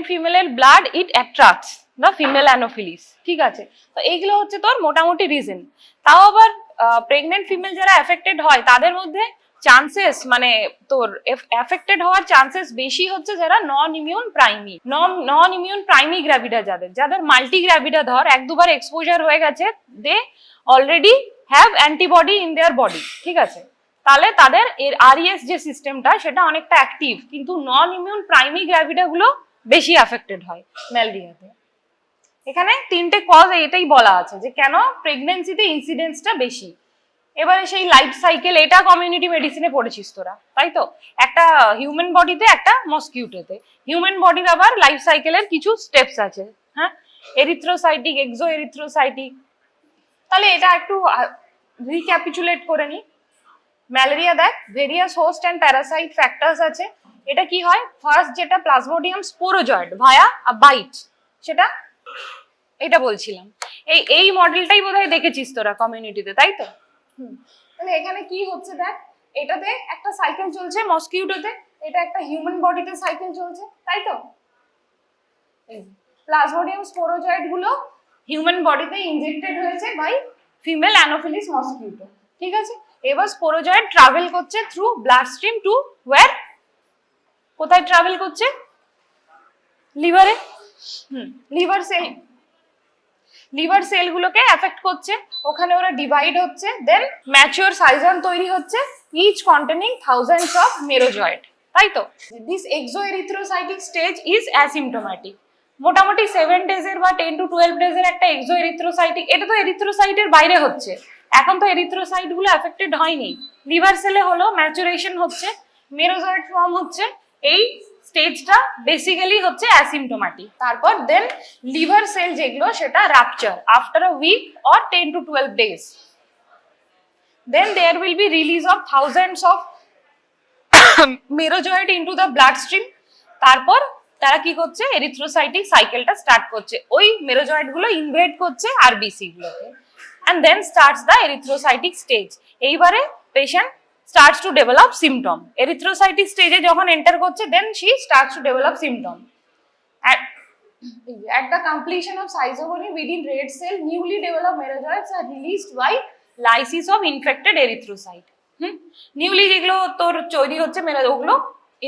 Pregnant ফিমেলের blood it attracts the female anopheles, ঠিক আছে। তো এইগুলো হচ্ছে তোর মোটামুটি রিজন। তাও আবার প্রেগনেন্ট ফিমেল যারা অ্যাফেক্টেড হয় তাদের মধ্যে চান্সেস মানে তোর অ্যাফেক্টেড হওয়ার চান্সেস বেশি হচ্ছে যারা নন ইমিউন প্রাইমি গ্র্যাভিডা, যাদের মাল্টি গ্র্যাভিডা ধর এক দুবার এক্সপোজার হয়ে গেছে, they already have antibody in their body, ঠিক আছে। তাহলে তাদের এর আরইএস যে সিস্টেমটা সেটা অনেকটা অ্যাক্টিভ, কিন্তু নন ইমিউন প্রাইমি গ্র্যাভিডা গুলো বেশি অ্যাফেক্টেড হয় ম্যালেরিয়াতে। এখানে তিনটে কজ এটাই বলা আছে যে কেন প্রেগনেন্সিতে ইনসিডেন্সটা বেশি। এবারে সেই লাইফ সাইকেল, এটা কমিউনিটি মেডিসিনে পড়েছিস তোরা, তাই তো? একটা হিউম্যান বডিতে, একটা মসকিউটোতে। হিউম্যান বডির আবার লাইফ সাইকেলের কিছু স্টেপস আছে, হ্যাঁ, এরিথ্রোসাইটিক, এক্সো এরিথ্রোসাইটিক। তাহলে এটা একটু রিক্যাপিচুলেট করে নি। ম্যালেরিয়া দেখ various host and Parasite factors আছে। এটা কি হয়, ফার্স্ট যেটা প্লাজমোডিয়াম স্পোরোজয়েড ভায়া বাইট, সেটা এটা বলছিলাম। এই মডেলটাই বোধহয় দেখেছিস তোরা কমিউনিটিতে, তাই তো? তাহলে এখানে কি হচ্ছে দেখ, এটাতে একটা সাইকেল চলছে মসকিউটোতে, এটা একটা হিউম্যান বডিতে সাইকেল চলছে, তাই তো? প্লাজমোডিয়াম স্পোরোজয়েড গুলো হিউম্যান বডিতে ইনজেক্টেড হয়েছে বাই ফিমেল অ্যানোফিলিস মসকিউটো, ঠিক আছে। এবার স্পোরোজয়েড ট্রাভেল করছে through blood stream two wire, কোথায় ট্রাভেল করছে? লিভারে। লিভার সেলগুলোকে এফেক্ট করছে, ওখানে ওরা ডিভাইড হচ্ছে, দেন ম্যাচিওর সাইজান তৈরি হচ্ছে, each containing thousands of merozoite, তাই তো? This exoerythrocytic stage is asymptomatic. মোটামুটি 7 ডেজের বা 10 to 12 ডেজের একটা এক্সোএরিথ্রোসাইটিক, এটা তো এরিথ্রোসাইটের বাইরে হচ্ছে, এখন তো এরিথ্রোসাইট গুলো এফেক্টেড হয়নি, লিভার সেলে হলো, ম্যাচুরেশন হচ্ছে, মেরোজয়েড ফর্ম হচ্ছে, এই স্টেজটা বেসিক্যালি হচ্ছে অ্যাসিম্পটোম্যাটিক। তারপর দেন লিভার সেল যেগুলো সেটা rupture after a week or 10 to 12 days. Then there will be release of thousands of merozoite into the blood stream. তারপর তারা কি করছে, এরিথ্রোসাইটিক সাইকেলটা স্টার্ট করছে, ওই মেরোজয়েড গুলো ইনভেড করছে আরবিসি গুলোকে, and then starts the erythrocytic stage. এইবারে patient starts to develop symptom. Erythrocytic stage এ যখন এন্টার করছে, then she starts to develop symptom. At the completion of schizophrenia within red cell, newly developed merozoites are released by lysis of infected erythrocyte. Newly যেগুলো তোর তৈরি হচ্ছে ওগুলো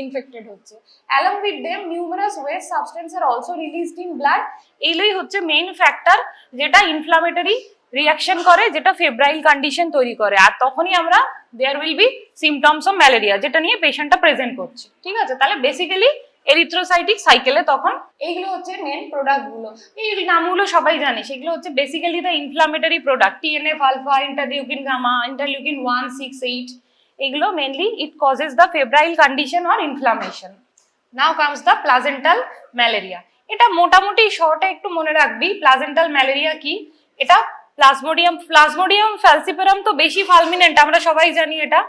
infected হচ্ছে। along with them numerous waste substances are also released in blood. এইগুলোই হচ্ছে main factor যেটা inflammatory reaction করে, যেটা ফেব্রাইল কন্ডিশন তৈরি করে, আর তখনই আমরা there will be symptoms of malaria, যেটা নিয়ে পেশেন্টটা প্রেজেন্ট করছে, ঠিক আছে। তাহলে বেসিক্যালি এরিথ্রোসাইটিক সাইকেলে তখন এইগুলো হচ্ছে মেন প্রোডাক্ট গুলো, এই নামগুলো সবাই জানে, সেগুলো হচ্ছে basically the inflammatory product, TNF alpha, interleukin gamma, interleukin 1, 6, 8, এগুলো mainly it causes the febrile condition or inflammation. Now comes the placental malaria. এটা মোটামুটি শর্টে একটু মনে রাখবি, প্লাজেন্টাল ম্যালেরিয়া কি। এটা প্লাজমোডিয়াম ফ্যালসিপারাম তো বেশি ফালমিনেন্ট, আমরা সবাই জানি এটা,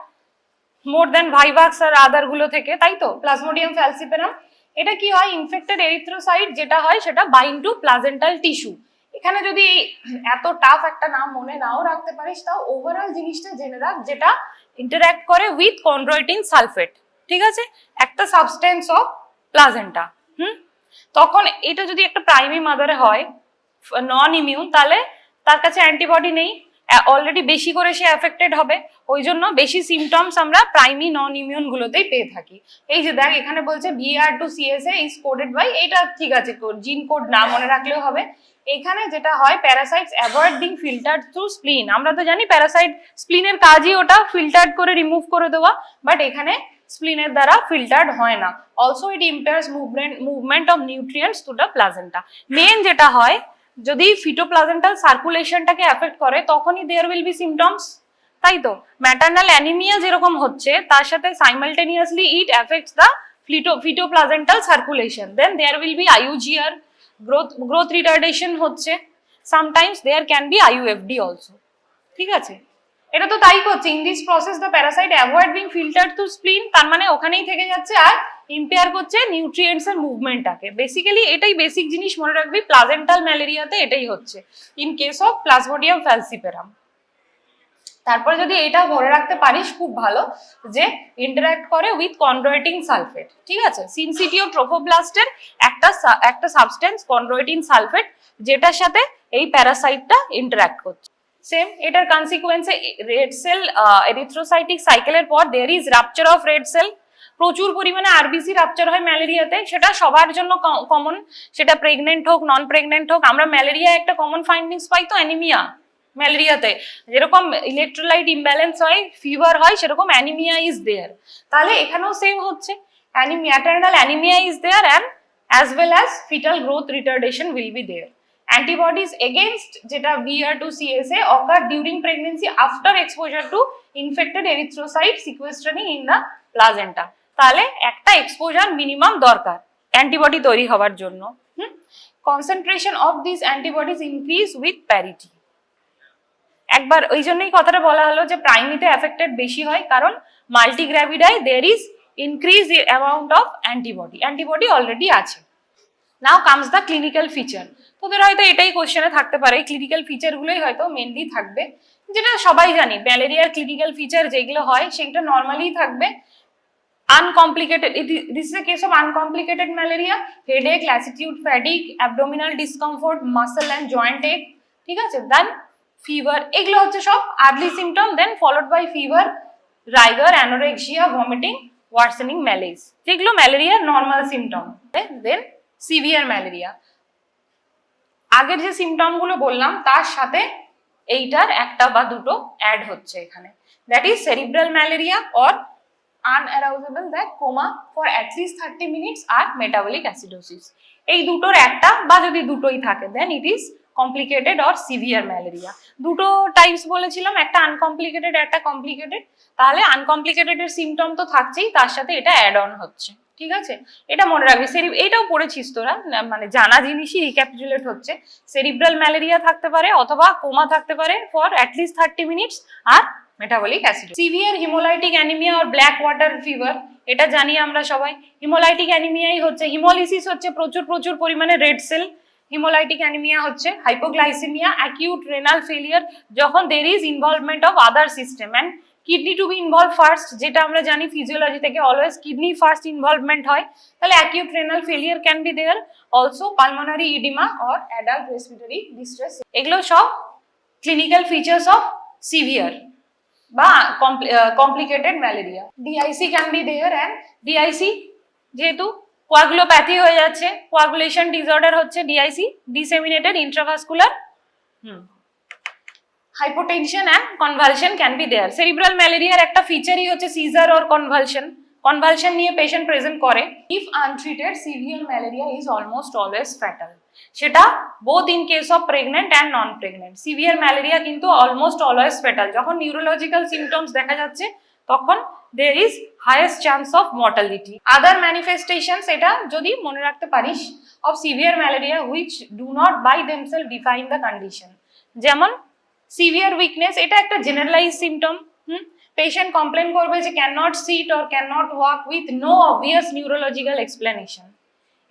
মোর দেন ভাইভাক্স আর আদার গুলো থেকে, তাই তো? প্লাজমোডিয়াম ফ্যালসিপারাম, এটা কি হয়, ইনফেক্টেড এরিথ্রোসাইট যেটা হয় সেটা বাইন্ড টু প্লাজেন্টাল টিস্যু। এখানে যদি এত টাফ একটা নাম মনে নাও রাখতে পারিস, তাও ওভারঅল জিনিসটা জেনে রাখ, যেটা ইন্টারঅ্যাক্ট করে উইথ কন্ড্রোইটিন সালফেট, ঠিক আছে, একটা সাবস্টেন্স অফ প্লাজেন্টা। তখন এটা যদি একটা প্রাইমারি মাদারে হয় নন ইমিউন, তাহলে তার কাছে অ্যান্টিবডি নেই, অলরেডি বেশি করে সে অ্যাফেক্টেড হবে, ওই জন্য বেশি সিমটমস আমরা প্রাইমারি নন ইমিউন গুলোতেই পেয়ে থাকি। এই যে দেখ এখানে বলছে VR2CSA ইজ কোডেড বাই, এইটা ঠিক আছে, জিন কোড না মনে রাখলেও হবে। এখানে যেটা হয়, parasites avoid being filtered through স্প্লিন। আমরা তো জানি প্যারাসাইট স্প্লিনের কাজই ওটা ফিল্টার্ড করে রিমুভ করে দেওয়া, বাট এখানে স্প্লিনের দ্বারা ফিল্টার্ড হয় না। Also it impairs movement of nutrients to the placenta. Main যেটা হয়, যদি ফিটোপ্লাজেন্টাল সার্কুলেশনটাকে এফেক্ট করে, তখনই দেয়ার উইল বি সিমটমস, তাই তো? ম্যাটার্নাল অ্যানিমিয়া যেরকম হচ্ছে, তার সাথে simultaneously it affects the fetoplacental circulation, then there will be IUGR, growth retardation হচ্ছে, sometimes there can be IUFD also, ঠিক আছে। এটা তো তাই করছে, in this process the parasite avoid being filtered through spleen, তার মানে ওখানেই থেকে যাচ্ছে আর ইম্পেয়ার করছে নিউট্রিয়েন্টস এর মুভমেন্টটাকে। বেসিক্যালি এটাই বেসিক জিনিস মনে রাখবি, প্লাজেন্টাল ম্যালেরিয়াতে এটাই হচ্ছে ইন কেস অফ প্লাজমোডিয়াম ফ্যালসিপারাম। তারপরে যদি এটা মনে রাখতে পারিস খুব ভালো যে ইন্টারঅ্যাক্ট করে উইথ কন্ড্রোইটিন সালফেট, ঠিক আছে, সিনসিটিও ট্রোফোব্লাস্টের একটা সাবস্টেন্স কন্ড্রোইটিন সালফেট যেটার সাথে এই প্যারাসাইটটা ইন্টারঅ্যাক্ট করছে। সেম এটার কনসিকুয়েন্সে রেড সেল এরিথ্রোসাইটিক সাইকেলের পর there is rupture of red cell, প্রচুর পরিমাণে আরবিসি রাপচার হয় ম্যালেরিয়াতে, সেটা সবার জন্য কমন, সেটা প্রেগনেন্ট হোক নন প্রেগনেন্ট হোক। আমরা ম্যালেরিয়া একটা কমন ফাইন্ডিংস পাই তো অ্যানিমিয়া, ম্যালেরিয়াতে যেরকম ইলেকট্রোলাইট ইমব্যালেন্স হয়, ফিভার হয়, সেরকম অ্যানিমিয়া ইজ দেয়ার। তাহলে এখানেও সেম হচ্ছে, maternal anaemia is there and as well as fetal growth retardation will be there. Antibodies against যেটা BR2CSA occur during pregnancy after exposure to infected erythrocyte sequestrating in the placenta. তাহলে একটা exposure minimum দরকার antibody তৈরি হওয়ার জন্য। Concentration of this antibodies increase with parity. একবার ওই জন্যই কথাটা বলা হলো যে প্রাইমিতে এফেক্টেড বেশি হয়, কারণ মাল্টিগ্রাভিডায় there is increase amount of antibody already আছে। Now comes the clinical feature. তোদের হয়তো এটাই কোশ্চেনে থাকতে পারে, ক্লিনিক্যাল ফিচারগুলোই হয়তো মেনলি থাকবে, যেটা সবাই জানি ম্যালেরিয়ার ক্লিনিক্যাল ফিচার যেগুলো হয় সেটা নর্মালি থাকবে। uncomplicated, this is a case of uncomplicated malaria, headache, lassitude, fatigue, abdominal discomfort, muscle and joint ache, ঠিক আছে, দেন ফিভার, এগুলো হচ্ছে সব early symptom, then followed by fever, rigor, anorexia, vomiting, worsening malaise, যেগুলো ম্যালেরিয়ার normal symptom. Then severe malaria, আগের যে symptom গুলো বললাম তার সাথে এইটার একটা বা দুটো অ্যাড হচ্ছে এখানে, that is cerebral malaria or unarousable that coma for at least 30 minutes আর metabolic acidosis। এই দুটোর একটা বা যদি দুটোই থাকে then it is complicated or severe malaria. দুটো টাইপস বলেছিলাম, একটা আনকমপ্লিকেটেড একটা কমপ্লিকেটেড, তাহলে আনকমপ্লিকেটেড এর সিমটম তো থাকছেই, তার সাথে এটা অ্যাড অন হচ্ছে, ঠিক আছে, এটা মনে রাখবি। এইটাও পড়েছিস তোরা, মানে জানা জিনিসই রিক্যাপিচুলেট হচ্ছে। সেরিব্রাল ম্যালেরিয়া থাকতে পারে অথবা কোমা থাকতে পারে ফর অ্যাটলিস্ট 30 মিনিটস আর metabolic acid. Severe haemolytic anaemia আর ব্ল্যাক ওয়াটার ফিভার, এটা জানি আমরা সবাই। হিমোলাইটিক অ্যানিমিয়াই হচ্ছে, হিমোলিসিস হচ্ছে প্রচুর পরিমাণে রেড সেল, হিমোলাইটিক অ্যানিমিয়া হচ্ছে হাইপোগ্লাইসেমিয়া, অ্যাকিউট রেনাল ফেলিয়ার, যখন there is involvement of other system and kidney to be involve first, যেটা আমরা জানি ফিজিওলজি থেকে অলওয়েজ কিডনি ফার্স্ট ইনভলভমেন্ট হয়, তাহলে acute renal failure can be there, also pulmonary oedema or adult respiratory distress. এগুলো সব clinical features of severe বা complicated malaria. DIC can be there and DIC যেহেতু কোয়াগুলোপ্যাথি হয়ে যাচ্ছে, coagulation disorder হচ্ছে DIC, disseminated intravascular hypotension and convulsion can be there. Cerebral malaria একটা ফিচারই হচ্ছে সিজার অর কনভালশন নিয়ে পেশেন্ট প্রেজেন্ট করে। If untreated severe malaria is almost always fatal, সেটা both in case of pregnant and non pregnant. Severe malaria কিন্তু almost always fatal, যখন neurological symptoms দেখা যাচ্ছে তখন there is highest chance of mortality. Other manifestations, এটা যদি মনে রাখতে পারিস, of severe malaria which do not by themselves define the condition, যেমন সিভিয়ার উইকনেস, এটা একটা জেনারেলাইজ সিমটম। পেশেন্ট কমপ্লেন করবে যে can not sit or can not walk with no obvious neurological explanation.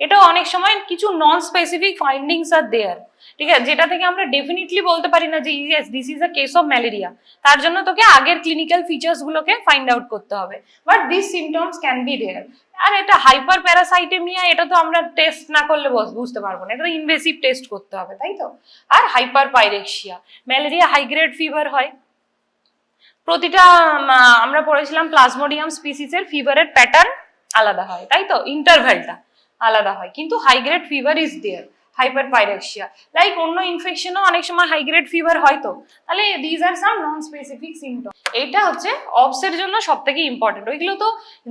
এটা অনেক সময় কিছু নন স্পেসিফিক ফাইন্ডিংস আর দেয়ার, ঠিক আছে, যেটা থেকে আমরা ডেফিনেটলি বলতে পারি না যে yes this is a case of malaria. তার জন্য তোকে আগের ক্লিনিক্যাল ফিচার্স গুলোকে ফাইন্ড আউট করতে হবে, but this symptoms can be there. আর এটা হাইপার প্যারাসাইটেমিয়া, এটা তো আমরা টেস্ট না করলে বুঝতে পারবো না, এটা তো ইনভেসিভ টেস্ট করতে হবে, তাই তো। আর hyperpyrexia, malaria high grade fever হয়, প্রতিটা আমরা পড়েছিলাম প্লাজমোডিয়াম স্পিসিসের ফিভারের প্যাটার্ন আলাদা হয়, তাই তো, ইন্টারভ্যালটা আলাদা হয়, কিন্তু high grade fever is there, hyperpyrexia. Like অন্য ইনফেকশনও অনেক সময় হাই গ্রেড ফিভার হয় তো, তাহলে these are some non specific symptom. এইটা হচ্ছে অবসের জন্য সব থেকে ইম্পর্টেন্ট। ওইগুলো তো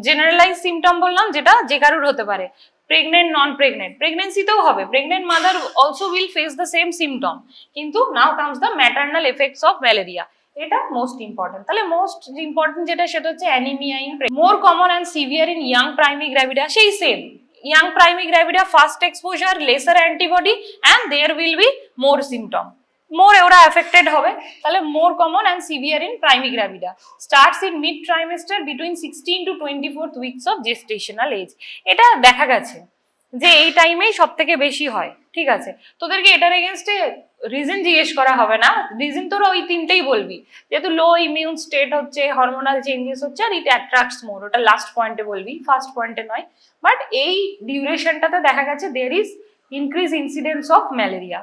জেনারেলাইজ সিমটম বললাম, যেটা যে কারুর হতে পারে, প্রেগনেন্ট নন প্রেগনেন্ট, প্রেগনেন্সিতেও হবে, pregnant mother also will face the same symptom, কিন্তু now comes the maternal effects of malaria, এটা মোস্ট ইম্পর্টেন্ট। তাহলে মোস্ট ইম্পর্টেন্ট যেটা সেটা হচ্ছে anaemia in more common and severe in young primary gravida, সেই same young primary gravida, fast exposure, lesser antibody and there will be more symptom, more ওরা affected হবে, তাহলে more common and severe in primary gravida, starts in mid trimester between 16 to 24th weeks of gestational age। এটা দেখা গেছে যে এই টাইমেই সব থেকে বেশি হয়, ঠিক আছে, তোদেরকে এটার এগেনস্টে রিজন জিজ্ঞেস করা হবে না, রিজন তোরা ওই তিনটেই বলবি, যেহেতু লো ইমিউন স্টেট হচ্ছে, হরমোনাল চেঞ্জেস হচ্ছে, আর ইট অ্যাট্রাক্টস মোর, ওটা লাস্ট পয়েন্টে বলবি, ফার্স্ট পয়েন্টে নয়। বাট এই ডিউরেশনটাতে দেখা গেছে there is increase incidence of malaria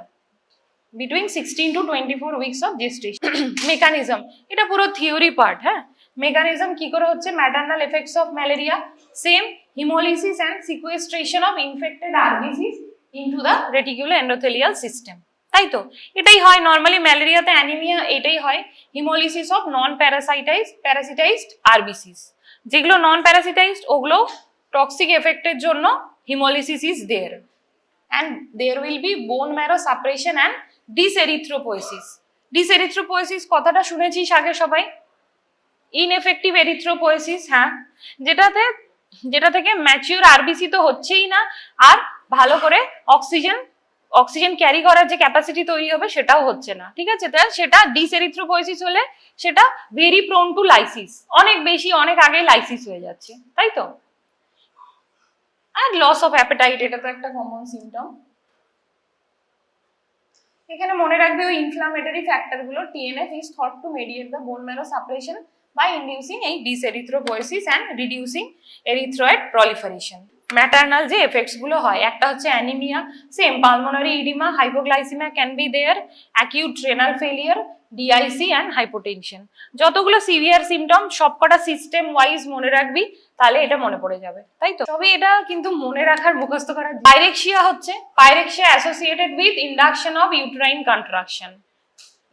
between 16 to 24 weeks of gestation. Mechanism, এটা পুরো থিওরি পার্ট। হ্যাঁ, মেকানিজম কি করে হচ্ছে, maternal effects of malaria, same haemolysis and sequestration of infected RBCs into the reticuloendothelial system, তাই তো? এটাই হয় নর্মালি ম্যালেরিয়াতে, অ্যানিমিয়া এটাই হয়, haemolysis of non parasitised RBCs. যেগুলো নন প্যারাসিটাইজড ওগুলো টক্সিক এফেক্টের জন্য haemolysis is there, and there will be bone marrow suppression and dyserythropoiesis. Dyserythropoiesis কথাটা শুনেছিস আগে সবাই? ইনএফেক্টিভ এরিথ্রোপোয়েসিস, হ্যাঁ, যেটা থেকে ম্যাচিওর আরবিসি তো হচ্ছেই না, আর ভালো করে অক্সিজেন ক্যারি করার যে ক্যাপাসিটি তৈরি হবে সেটাও হচ্ছে না, ঠিক আছে? তাহলে সেটা ডিসএরিথ্রোপোয়েসিস হলে সেটা ভেরি প্রোন টু লাইসিস, অনেক আগে লাইসিস হয়ে যাচ্ছে, তাই তো? আর লস অফ অ্যাপেটাইট, এটা তো একটা কমন সিমটম। এখানে মনে রাখবে ওই ইনফ্লামেটরি ফ্যাক্টর গুলো, TNF is thought to mediate the bone marrow suppression by inducing এই dyserythropoiesis and reducing erythroid proliferation. Maternal যে এফেক্টস গুলো হয়, একটা হচ্ছে anaemia, same pulmonary oedema, hypoglycaemia can be there, acute renal failure, DIC and hypotension. যতগুলো severe symptom সবকটা system wise মনে রাখবি, তাহলে এটা মনে পড়ে যাবে, তাই তো? তবে এটা কিন্তু মনে রাখার, মুখস্থ করার। পাইরেক্সিয়া হচ্ছে, pyrexia associated with induction of uterine contraction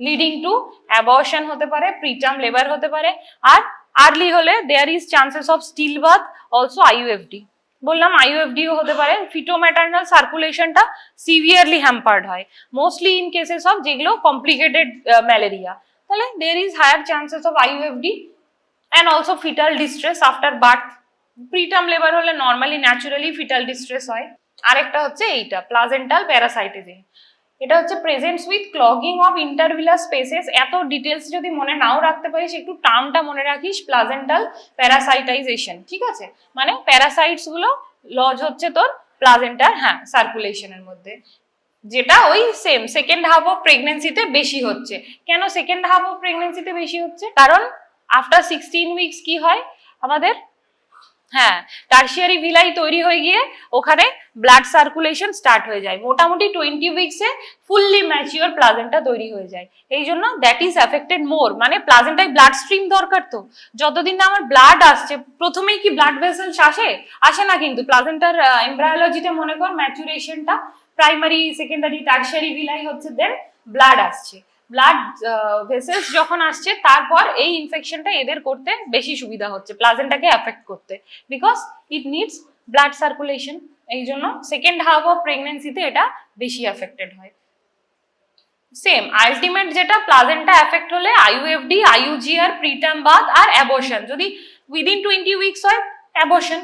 leading to abortion হতে পারে, প্রিটার্ম লেবার হতে পারে, আর আর্লি হলে there is chances of still birth, also IUFD. বললাম আইইউএফডিও হতে পারে। ফিটোম্যাটার্নাল সার্কুলেশনটা সিভিয়ারলি হ্যাম্পার্ড হয় মোস্টলি ইন কেসেস অফ যেগুলো কমপ্লিকেটেড ম্যালেরিয়া, তাহলে there is higher chances of IUFD and also fetal distress after birth. Preterm labour হলে normally naturally fetal distress হয়। আরেকটা হচ্ছে এইটা প্লাজেন্টাল প্যারাসাইটিজম, এটা হচ্ছে presents with clogging of intervillous spaces. এত ডিটেলস যদি মনে নাও রাখতে পারিস, একটু টার্মটা মনে রাখিস, প্লাজেন্টাল প্যারাসাইটাইজেশন, ঠিক আছে? মানে প্যারাসাইটস গুলো লজ হচ্ছে তোর প্লাজেন্টার, হ্যাঁ, সার্কুলেশনের মধ্যে, যেটা ওই সেম সেকেন্ড হাফ অফ প্রেগনেন্সিতে বেশি হচ্ছে। কেন সেকেন্ড হাফ অফ প্রেগনেন্সিতে বেশি হচ্ছে? কারণ আফটার 16 উইকস কি হয় আমাদের, হ্যাঁ, টার্সিয়ারি ভিলাই তৈরি হয়ে গিয়ে ওখানে ব্লাড সার্কুলেশন স্টার্ট হয়ে যায়। মোটামুটি 20 উইকসে ফুললি ম্যাচিওর প্লাজেন্টা তৈরি হয়ে যায়। এই জন্য দ্যাট ইজ অ্যাফেক্টেড মোর, মানে প্লাজেন্টায় ব্লাড স্ট্রিম দরকার। তো যতদিন না আমার ব্লাড আসছে, প্রথমেই কি ব্লাড ভেসেলস আসে না, কিন্তু প্লাজেন্টার এমব্রায়োলজিতে মনে কর ম্যাচুরেশনটা প্রাইমারি, সেকেন্ডারি, টার্সিয়ারি ভিলাই হচ্ছে, দেন ব্লাড আসছে। ব্লাড ভেসেলস যখন আসছে, তারপর এই ইনফেকশনটা এদের করতে বেশি সুবিধা হচ্ছে, প্লাজেন্টাকে অ্যাফেক্ট করতে, because it needs blood circulation. এই জন্য সেকেন্ড হাফ অফ প্রেগনেন্সিতে এটা বেশি অ্যাফেক্টেড হয়। সেম আলটিমেট যেটা, প্লাজেন্টা অ্যাফেক্ট হলে আইইউএফডি, আইইউজিআর, প্রিটার্ম বার্থ আর অ্যাবর্শন। যদি উইদিন 20 উইকস হয়, abortion.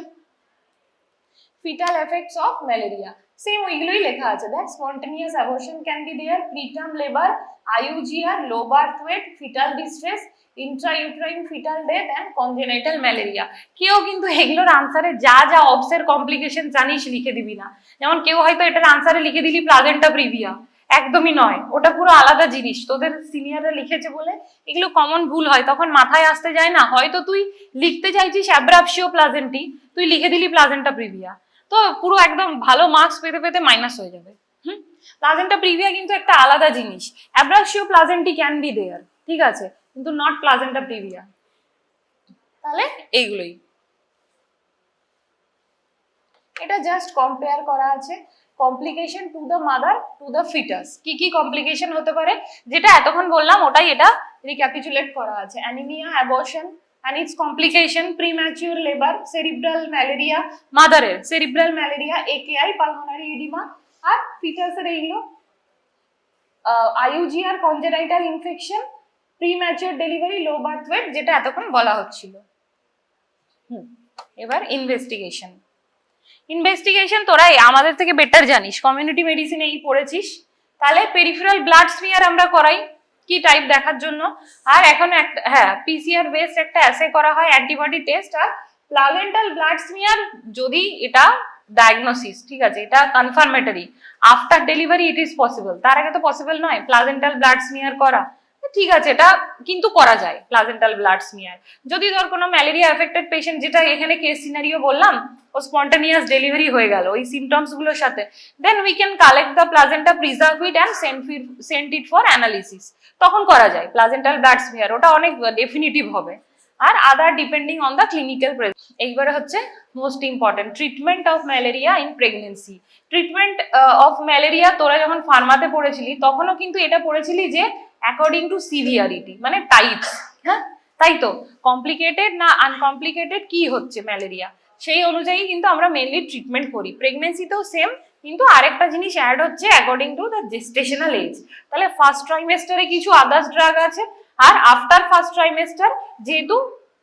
Fetal effects of malaria, same ওইগুলোই লেখা আছে, দেখ, spontaneous abortion can be there, preterm labour, IUGR, low birth weight, fetal distress, intrauterine fetal death and congenital malaria. কেউ কিন্তু এগুলোর আনসারে যা যা অবসের কমপ্লিকেশন জানিস লিখে দিবি না। যেমন কেউ হয়তো এটার আনসারে লিখে দিলি প্লাজেন্টা প্রিভিয়া, একদমই নয়, ওটা পুরো আলাদা জিনিস। তোদের সিনিয়ররা লিখেছে বলে এগুলো কমন ভুল হয়, তখন মাথায় আসতে যায় না। হয়তো তুই লিখতে চাইছিস অ্যাব্রাপশিও প্লাজেন্টি, তুই লিখে দিলি প্লাজেন্টা প্রিভিয়া, তো পুরো একদম ভালো মার্কস পেতে পেতে মাইনাস হয়ে যাবে। প্লাজেন্টা প্রিভিয়া কিন্তু একটা আলাদা জিনিস। অ্যাব্রাপশিও প্লাজেন্টি ক্যান বি দেয়ার, ঠিক আছে, কিন্তু নট প্লাজেন্টা প্রিভিয়া। তাহলে এইগুলোই, এটা জাস্ট কম্পেয়ার করা আছে। Complication to the mother, to the foetus, কি কি কমপ্লিকেশন হতে পারে, যেটা এতক্ষণ বললাম ওটাই এটা রিক্যাপিচুলেট করা আছে। Anaemia, abortion and its complication, premature labor, cerebral malaria, মাদারের cerebral malaria, AKI, pulmonary edema, আর ফিটাসের এইগুলো আইইউজিআর, congenital infection, premature delivery, low birth weight, যেটা এতক্ষণ বলা হচ্ছিল। এবার ইনভেস্টিগেশন তোরাই আমাদের থেকে বেটার জানিস, কমিউনিটি মেডিসিনে এই পড়েছিস। তাহলে পেরিফেরাল ব্লাড স্মিয়ার আমরা করাই কি টাইপ দেখার জন্য, আর এখন একটা, হ্যাঁ, পিসিআর বেসড একটা অ্যাসে করা হয়, অ্যান্টিবডি টেস্ট। আর প্লাজেন্টাল ব্লাড স্মিয়ার যদি এটা ডায়াগনোসিস, ঠিক আছে, এটা confirmatory. After delivery it is possible, তার আগে তো পসিবল নয় প্লাজেন্টাল ব্লাড স্মিয়ার করা, ঠিক আছে, এটা কিন্তু করা যায় প্লাজেন্টাল ব্লাড স্মিয়ার। যদি ধর কোনো ম্যালেরিয়া এফেক্টেড পেশেন্ট, যেটা এখানে কেস সিনারিও বললাম, ও স্পন্টানিয়াস ডেলিভারি হয়ে গেল ওই সিমটমস গুলোর সাথে, then we can collect the placenta, preserve it and send it for analysis, তখন করা যায় প্লাজেন্টাল ব্লাড স্মিয়ার, ওটা অনেক ডেফিনিটিভ হবে। আর other depending on the clinical present. এইবারে হচ্ছে most important, treatment of malaria in pregnancy. Treatment of malaria তোরা যখন ফার্মাতে পড়েছিলি তখনও কিন্তু এটা পড়েছিলি যে অ্যাকর্ডিং টু সিভিয়ারিটি, মানে টাইপস, হ্যাঁ তাই তো, কমপ্লিকেটেড না আনকমপ্লিকেটেড কি হচ্ছে ম্যালেরিয়া, সেই অনুযায়ী কিন্তু আমরা মেনলি ট্রিটমেন্ট করি। প্রেগনেন্সিতেও সেম, কিন্তু আরেকটা জিনিস অ্যাড হচ্ছে according to the gestational age. তাহলে ফার্স্ট ট্রাইমেস্টারে কিছু আদার্স ড্রাগ আছে, আর আফটার ফার্স্ট ট্রাইমেস্টার যেহেতু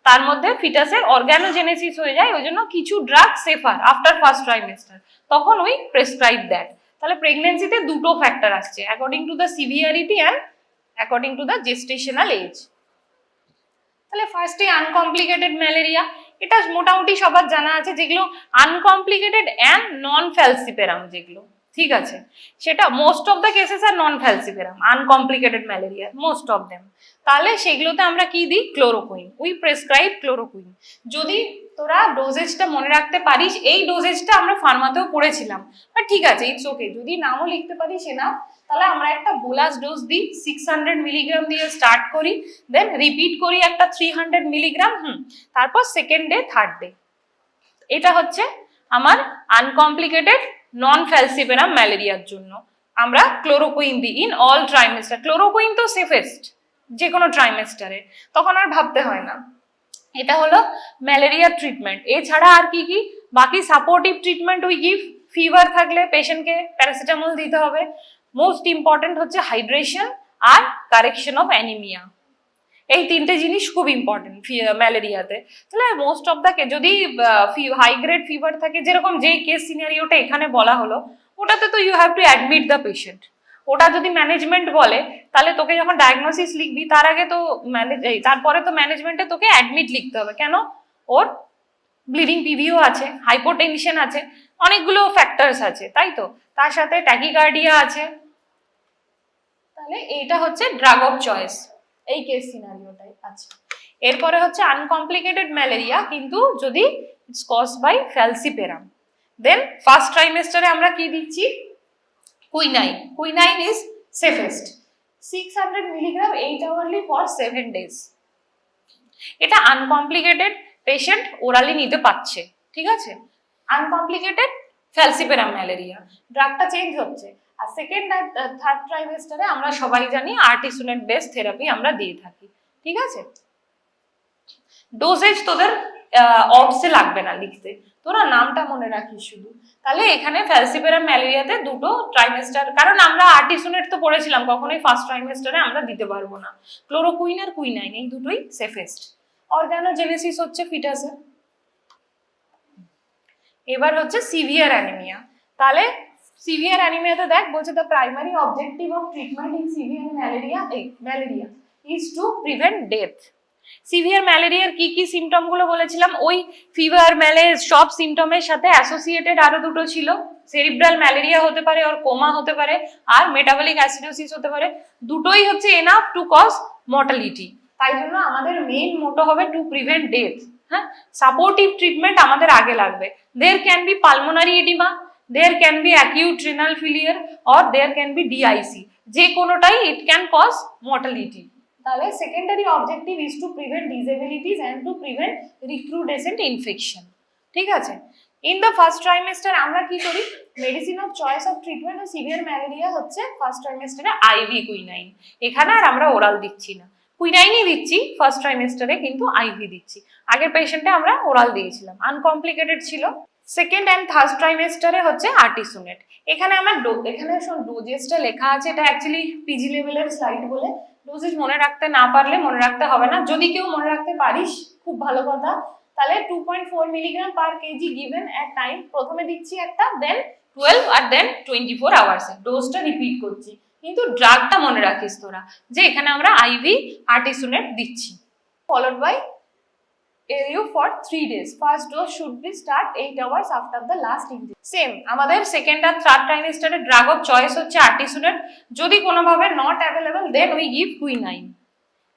তার মধ্যে ফিটাসের অর্গানোজেনেসিস হয়ে যায়, ওই জন্য কিছু drug safer after first trimester, তখন উই প্রেসক্রাইব দ্যাট। তাহলে প্রেগনেন্সিতে দুটো ফ্যাক্টর আসছে, according to the severity and according to the gestational age. তাহলে ফার্স্টে আনকমপ্লিকেটেড ম্যালেরিয়া, এটা মোটামুটি সবার জানা আছে, যেগুলো আনকমপ্লিকেটেড অ্যান্ড নন ফ্যালসিপেরাম যেগুলো, ঠিক আছে, সেটা মোস্ট অফ দ্য কেসেস আর non falciparum uncomplicated malaria, most of them. তাহলে সেগুলোতে আমরা কি দিই, ক্লোরোকুইন, উই প্রেসক্রাইব ক্লোরোকুইন। যদি তোরা ডোজেজটা মনে রাখতে পারিস, এই ডোজেজটা আমরা ফার্মাতেও পড়েছিলাম, বাট ঠিক আছে, ইটস ওকে, যদি নামও লিখতে পারিস না, তাহলে আমরা একটা বোলাস ডোজ দিই, 600 মিলিগ্রাম দিয়ে স্টার্ট করি, দেন রিপিট করি একটা 300 মিলিগ্রাম, তারপর সেকেন্ড ডে থার্ড ডে। এটা হচ্ছে আমার আনকমপ্লিকেটেড নন ফ্যালসিপেরাম ম্যালেরিয়ার জন্য আমরা ক্লোরোকুইন দিই ইন অল ট্রাইমেস্টার। ক্লোরোকুইন তো সেফেস্ট যে কোনো ট্রাইমেস্টারে, তখন আর ভাবতে হয় না। এটা হলো ম্যালেরিয়ার ট্রিটমেন্ট। এছাড়া আর কি কি বাকি supportive treatment we give, fever থাকলে পেশেন্টকে প্যারাসিটামল দিতে হবে। মোস্ট ইম্পর্টেন্ট হচ্ছে হাইড্রেশন আর কারেকশন অফ অ্যানিমিয়া, এই তিনটে জিনিস খুব ইম্পর্টেন্ট ম্যালেরিয়াতে। তাহলে মোস্ট অফ দ্য যদি হাই গ্রেড ফিভার থাকে, যেরকম যে কেস সিনারিওটা এখানে বলা হলো, ওটাতে তো you have to admit the patient. ওটা যদি ম্যানেজমেন্ট বলে, তাহলে তোকে যখন ডায়াগনোসিস লিখবি তার আগে তো তারপরে তো ম্যানেজমেন্টে তোকে অ্যাডমিট লিখতে হবে, কেন, ওর ব্লিডিং পিভিও আছে, হাইপোটেনশন আছে, অনেকগুলো ফ্যাক্টরস আছে, তাই তো, তার সাথে ট্যাকিকার্ডিয়া আছে। তাহলে এইটা হচ্ছে ড্রাগ অফ চয়েস এই কেস সিনারিওটাই। আচ্ছা, এরপরে হচ্ছে আনকমপ্লিকেটেড ম্যালেরিয়া, কিন্তু যদি it's caused by falciparum, then first ট্রাইমেস্টারে আমরা কি দিচ্ছি, quinine. Quinine is safest, 600 milligram 8 hourly for 7 days. এটা আনকমপ্লিকেটেড পেশেন্ট ওরালি নিতে পারছে, ঠিক আছে, আনকমপ্লিকেটেড ফ্যালসিপেরাম ম্যালেরিয়া, ড্রাগটা চেঞ্জ হচ্ছে। আর সেকেন্ড আর থার্ড ট্রাইমেস্টারে আমরা সবাই জানি আর্টিসুনেট বেস থেরাপি আমরা দিয়ে থাকি, ঠিক আছে। ডোজেজ তোদের অডসে লাগবে না লিখতে, তোরা নামটা মনে রাখিস শুধু। তাহলে এখানে ফ্যালসিপেরাম ম্যালেরিয়াতে দুটো ট্রাইমেস্টার, কারণ আমরা আর্টিসুনেট তো পড়েছিলাম, কখনোই ফার্স্ট ট্রাইমেস্টারে আমরা দিতে পারবো না। ক্লোরোকুইন আর কুইনাইন এই দুটোই সেফেস্ট। অর্গানোজেনেসিস হচ্ছে ফিটাসে। এবার হচ্ছে সিভিয়ার অ্যানিমিয়া। তাহলে সিভিয়ার অ্যানিমিয়াতে দেখ বলছে the primary objective of treatment in severe malaria is to prevent death. Severe ম্যালেরিয়ার কি কি সিমটম গুলো বলেছিলাম, ওই ফিভার ম্যালেজ সব সিমটমের সাথে অ্যাসোসিয়েটেড আরো দুটো ছিল, সেরিব্রাল ম্যালেরিয়া হতে পারে, আর কোমা হতে পারে, আর মেটাবলিক অ্যাসিডোসিস হতে পারে। দুটোই হচ্ছে এনাফ টু কজ মর্টালিটি, তাই জন্য আমাদের মেইন মোটো হবে টু প্রিভেন্ট ডেথ। হ্যাঁ, সাপোর্টিভ ট্রিটমেন্ট আমাদের আগে লাগবে। There can be pulmonary oedema, there can be acute renal failure or there can be DIC, যে কোনোটাই it can cause mortality। তাহলে secondary objective is to prevent disabilities and to prevent recrudescent infection, ঠিক আছে। In the first trimester আমরা কি করি, medicine of choice of treatment of severe malaria হচ্ছে first ট্রাইমেস্টারে আইভি কুইনাইন। এখানে আর আমরা ওরাল দিচ্ছি না, কুইনাইনই দিচ্ছি ফার্স্ট ট্রাইমেস্টারে, কিন্তু আইভি দিচ্ছি। আগের পেশেন্টে আমরা ওরাল দিয়েছিলাম, আনকমপ্লিকেটেড ছিল। সেকেন্ড অ্যান্ড থার্ড ট্রাইমেস্টারে হচ্ছে আর্টিসুনেট। এখানে আমার এখানে ডোজেসটা লেখা আছে, এটা অ্যাকচুয়ালি পিজি লেভেলের স্লাইড বলে ডোজেস মনে রাখতে না পারলে মনে রাখতে হবে না, যদি কেউ মনে রাখতে পারিস খুব ভালো কথা। তাহলে 2.4 milligram per KG given at time, প্রথমে দিচ্ছি একটা, দেন 12 আর দেন 24 আওয়ার্সে ডোজটা রিপিট করছি। কিন্তু ড্রাগটা মনে রাখিস তোরা যে এখানে আমরা আইভি আর্টিসুনেট দিচ্ছি, followed by ARU for 3 days. First dose should be start 8 hours after the last injection. Same আমাদের সেকেন্ড আর থার্ড ট্রাইমেস্টারে ড্রাগ অফ চয়েস হচ্ছে আর্টিসোনেট, যদি কোনোভাবে not available then we give quinine.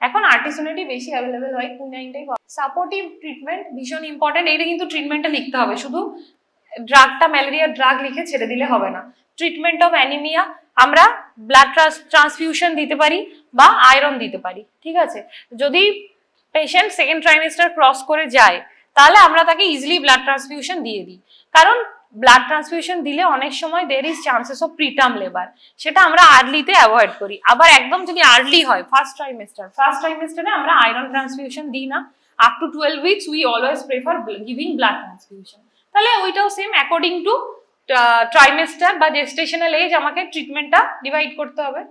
এখন আর্টিসোনেটই বেশি অ্যাভেলেবল হয়, কুইনাইনটাই। সাপোর্টিভ ট্রিটমেন্ট ভীষণ ইম্পর্টেন্ট, এটা কিন্তু ট্রিটমেন্টটা লিখতে হবে, শুধু ড্রাগটা ম্যালেরিয়ার ড্রাগ লিখে ছেড়ে দিলে হবে না। ট্রিটমেন্ট অফ অ্যানিমিয়া, আমরা ব্লাড ট্রান্সফিউশন দিতে পারি বা আয়রন দিতে পারি, ঠিক আছে। যদি পেশেন্ট সেকেন্ড ট্রাইমেস্টার ক্রস করে যায় তাহলে আমরা তাকে ইজিলি ব্লাড ট্রান্সফিউশন দিয়ে দিই, কারণ ব্লাড ট্রান্সফিউশন দিলে অনেক সময় there is chances of preterm labour, সেটা আমরা আর্লিতে অ্যাভয়েড করি। আবার একদম যদি আর্লি হয় ফার্স্ট ট্রাইমেস্টারে আমরা আয়রন ট্রান্সফিউশন দিই না। Up to 12 weeks we always prefer giving blood transfusion. তাহলে ওইটাও সেম, অ্যাকর্ডিং টু ট্রাইমেস্টার বা জেস্টেশনাল এজ আমাকে ট্রিটমেন্টটা ডিভাইড করতে হবে।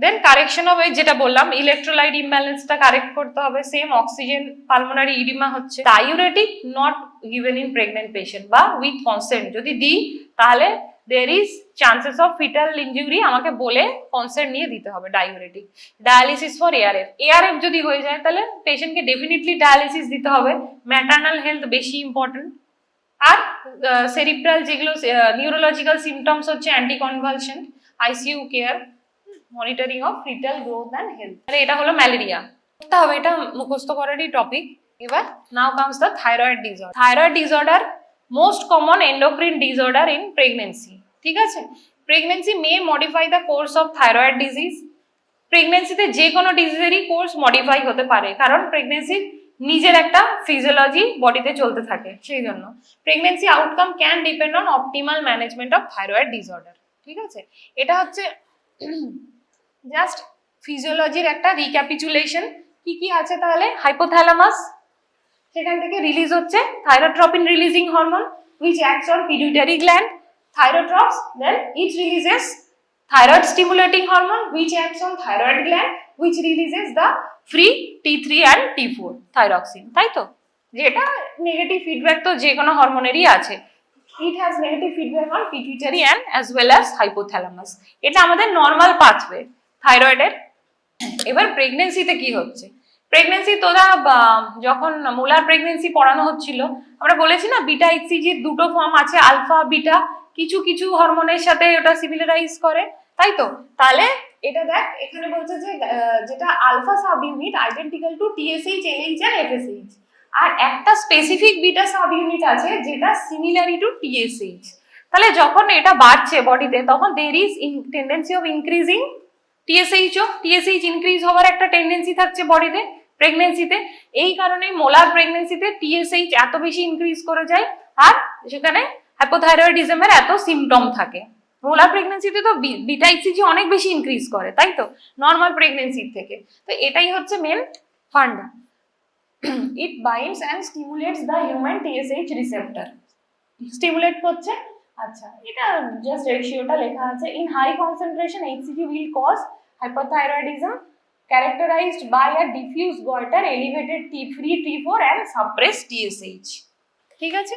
দেন কারেকশন অফ এজ, যেটা বললাম ইলেকট্রোলাইট ইমব্যালেন্সটা কারেক্ট করতে হবে। সেম অক্সিজেন পালমোনারি ইডিমা হচ্ছে। Diuretic not given in pregnant patient বা উইথ কনসেন্ট যদি দিই তাহলে there is chances of fetal injury, আমাকে বলে কনসেন্ট নিয়ে দিতে হবে ডাইউরেটিক। ডায়ালিসিস ফর এআরএফ যদি হয়ে যায় তাহলে পেশেন্টকে ডেফিনেটলি ডায়ালিসিস দিতে হবে। ম্যাটার্নাল হেলথ বেশি ইম্পর্টেন্ট। আর সেরিব্রাল যেগুলো নিউরোলজিক্যাল সিমটমস হচ্ছে anticonvulsion, ICU care, monitoring of fetal growth and health. তাহলে এটা হলো ম্যালেরিয়া, তাহলে এটা মুখস্থ করারই টপিক। এবার now comes the thyroid disorder. Thyroid disorder most common endocrine disorder in pregnancy, ঠিক আছে। Pregnancy may modify the course of thyroid disease. প্রেগনেন্সিতে যে কোনো ডিজিজেরই কোর্স মডিফাই হতে পারে, কারণ প্রেগনেন্সির নিজের একটা ফিজিওলজি বডিতে চলতে থাকে, সেই জন্য pregnancy outcome can depend on optimal management of thyroid disorder, ঠিক আছে। এটা হচ্ছে জাস্ট ফিজিওলজির একটা রিক্যাপিচুলেশন। কি কি আছে তাহলে? হাইপোথ্যালামাস, সেখান থেকে রিলিজ হচ্ছে thyrotropin releasing hormone which acts on pituitary gland, thyrotrophs, then it releases thyroid stimulating hormone which acts on thyroid gland which releases the free T3 and T4 thyroxine, তাই তো? যেটা নেগেটিভ ফিডব্যাক তো যে কোনো হরমোনেরই আছে। It has negative feedback on pituitary and as well as hypothalamus. এটা আমাদের normal pathway থাইরয়েডের। এবার প্রেগনেন্সিতে কি হচ্ছে? প্রেগনেন্সি তোরা যখন মোলার প্রেগনেন্সি পড়ানো হচ্ছিল আমরা বলেছি না বিটা এইচসিজির দুটো ফর্ম আছে, আলফা বিটা, কিছু কিছু হরমোনের সাথে ওটা সিমিলারাইজ করে, তাই তো? তাহলে এটা দেখ এখানে বলছে যে যেটা alpha subunit identical to TSH, LH আর এফএসএইচ, আর একটা স্পেসিফিক বিটা সাব ইউনিট আছে যেটা সিমিলারি টু টিএসএইচ। তাহলে যখন এটা বাড়ছে বডিতে তখন there is tendency of increasing TSH increase হওয়ার একটা টেন্ডেন্সি থাকছে বডিতে প্রেগনেন্সিতে। এই কারণে মোলার প্রেগনেন্সিতে টিএসএইচ এত বেশি ইনক্রিজ করে যায় আর সেখানে হাইপোথাইরয়েডিজমের এত সিমটম থাকে। মোলার প্রেগনেন্সিতে তো বিটা এইচসিজি অনেক বেশি ইনক্রিজ করে, তাই তো, নর্মাল প্রেগনেন্সির থেকে। তো এটাই হচ্ছে main funda. It binds and stimulates the human TSH receptor. Stimulate করছে, আচ্ছা এটা জাস্ট রেশিওটা লেখা আছে। In high concentration HCG will cause hypothyroidism characterized by a diffuse goiter, elevated T3, T4 and suppressed TSH, ঠিক আছে।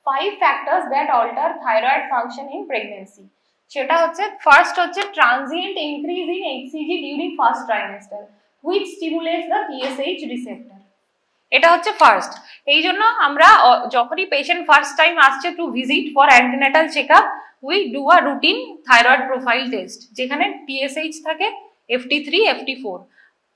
Five factors that alter thyroid function in pregnancy. সেটা হচ্ছে ফার্স্ট হচ্ছে transient increase in HCG during first trimester which stimulates the TSH receptor. এটা হচ্ছে first. এই জন্য আমরা যখনই পেশেন্ট ফার্স্ট টাইম আসছে to visit for antenatal checkup we do a routine thyroid profile test, যেখানে টিএসএইচ থাকে, FT3, FT4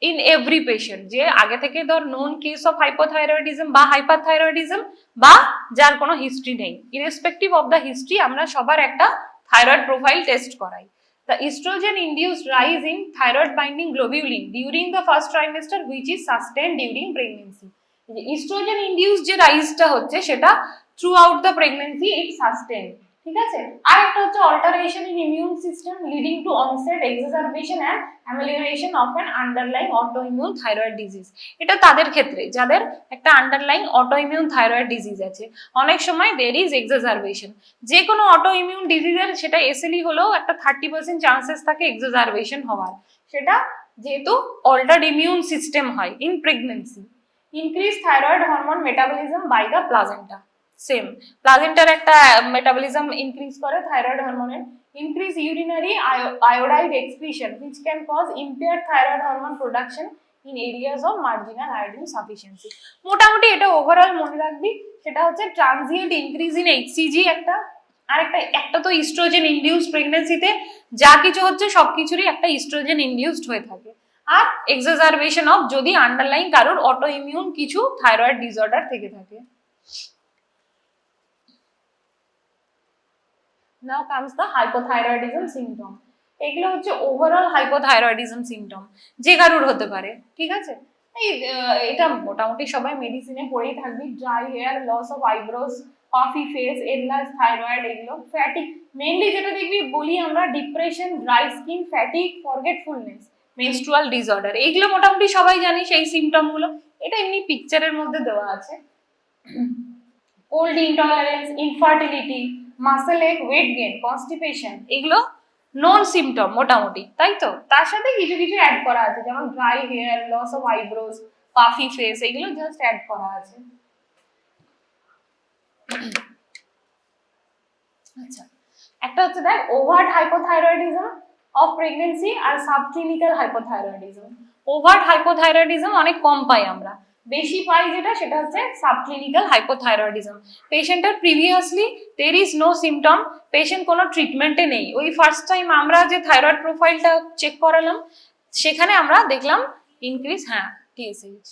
in every patient, যে আগে থেকে ধর নোন কেস অফ হাইপোথাইরয়েডিজম বা হাইপারথাইরয়েডিজম বা যার কোনো হিস্ট্রি নেই, ইরেসপেক্টিভ অফ দ্য হিস্ট্রি আমরা সবার একটা thyroid profile test করাই। The estrogen induced rise in thyroid binding globulin during the first trimester which is sustained during pregnancy. Estrogen induced যে রাইজটা হচ্ছে সেটা throughout the pregnancy it sustained, ঠিক আছে। আর একটা হচ্ছে alteration in immune system leading to onset, exacerbation and amelioration of an underlying autoimmune thyroid disease. এটা তাদের ক্ষেত্রে যাদের একটা আন্ডারলাইং অটোইমিউন থাইরয়েড ডিজিজ আছে। অনেক সময় there is exacerbation, যে কোনো অটোইমিউন ডিজিজের সেটা এসএলই হলেও একটা 30% চান্সেস থাকে এক্সাজারবেশন হওয়ার, সেটা যেহেতু অল্টার্ড ইমিউন সিস্টেম হয় in pregnancy. Increase thyroid hormone metabolism by the placenta. Same প্লাজেন্টার একটা মেটাবলিজম ইনক্রিজ করে থাইরয়েড হরমোনের, increase urinary iodide excretion which can cause impaired thyroid hormone production in areas of marginal iodine sufficiency। মোটামুটি এটা overall মনে রাখবি, সেটা হচ্ছে ট্রানজিয়েন্ট ইনক্রিজ ইন HCG একটা, আর একটা তো ইস্ট্রোজেন ইনডিউসড প্রেগন্যান্সিতে যা কিছু হচ্ছে সবকিছুরই একটা ইস্ট্রোজেন ইনডিউসড হয়ে থাকে, আর এক্সাজারবেশন অফ যদি আন্ডারলাইং কারোর অটো ইমিউন কিছু থাইরয়েড ডিসঅর্ডার থেকে থাকে। Now comes the hypothyroidism symptom। এগুলো হচ্ছে ওভারঅল হাইপোথাইরয়েডিজম সিমটম, যে কারোর হতে পারে, ঠিক আছে। এটা মোটামুটি সবাই মেডিসিনে পড়েই থাকবি, dry hair, loss of eyebrows, puffy face, enlarge thyroid, এগুলো ফ্যাটিক মেইনলি যেটা দেখবি বলি আমরা, depression, dry skin, fatigue, forgetfulness, menstrual disorder, এইগুলো মোটামুটি সবাই জানি সেই সিমটম গুলো, এটা এমনি পিকচারের মধ্যে দেওয়া আছে। কোল্ড ইনটলারেন্স, ইনফার্টিলিটি, মাসেল এক, ওয়েট গেইন, কনস্টিপেশন, এগুলো নন সিমটম মোটামুটি, তাই তো। তার সাথে কিছু কিছু অ্যাড করা আছে, যেমন dry hair, loss of eyebrows, puffy face, এগুলো জাস্ট অ্যাড করা আছে। আচ্ছা, একটা হচ্ছে দেখ ওভার্ট হাইপোথাইরয়েডিজম অফ প্রেগন্যান্সি আর সাবক্লিনিক্যাল হাইপোথাইরয়েডিজম। ওভার্ট হাইপোথাইরয়েডিজম অনেক কম পাই আমরা, বেশি পাই যেটা সেটা হচ্ছে সাবক্লিনিক্যাল হাইপোথাইরয়েডিজম। পেশেন্টের previously there is no symptom, patient কোনো ট্রিটমেন্টে নেই, ওই ফার্স্ট টাইম আমরা যে থাইরয়েড প্রোফাইলটা চেক করালাম সেখানে আমরা দেখলাম ইনক্রিজ, হ্যাঁ TSH।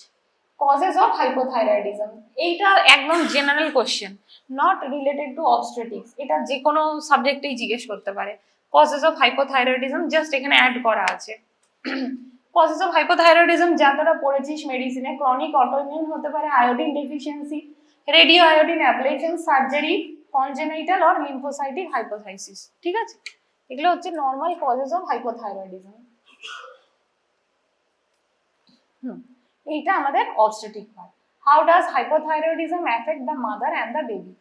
কজেস অফ হাইপোথাইরয়েডিজম, এইটা একদম general question, not related to অবস্ট্রেটিক্স, এটা যে কোনো সাবজেক্টেই জিজ্ঞেস করতে পারে। কজেস অফ হাইপোথাইরয়েডিজম জাস্ট এখানে অ্যাড করা আছে। কজেস অফ হাইপোথাইরয়েডিজম যা তোরা পড়েছিস মেডিসিনে, ক্রনিক অটোইমিউন হতে পারে, iodine deficiency, radio iodine ablation, surgery, congenital or lymphocytic hypophysitis, ঠিক আছে। এগুলো হচ্ছে নর্মাল কজেস অফ হাইপোথাইরয়েডিজম। এইটা আমাদের obstetric part. How does hypothyroidism affect the mother and the baby?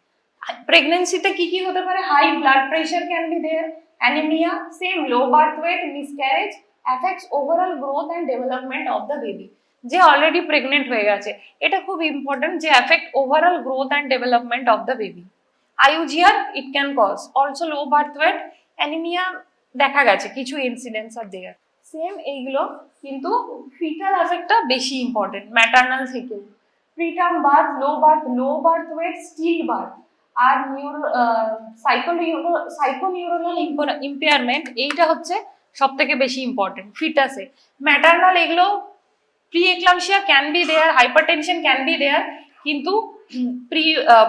প্রেগন্যান্সিতে কি কি হতে পারে? High blood pressure can be there, anaemia, same low birth weight, miscarriage, affects overall growth and development of the baby। যে already pregnant হয়ে গেছে, এটা খুব ইম্পর্টেন্ট, যে affect overall growth and development of the baby। IUGR it can cause also low birth weight, anemia দেখা গেছে কিছু incidents আর দেয়ার। Same এইগুলো, কিন্তু ফিটাল এফেক্টটা বেশি ইম্পর্টেন্ট ম্যাটারনাল থেকে। Preterm birth, low birth weight, still birth, আর সাইকোনিউরোনাল ইম্পেয়ারমেন্ট, এইটা হচ্ছে সব থেকে বেশি ইম্পর্টেন্ট ফিটাসে। ম্যাটারনাল এগুলো preeclampsia can be there, hypertension can be there, কিন্তু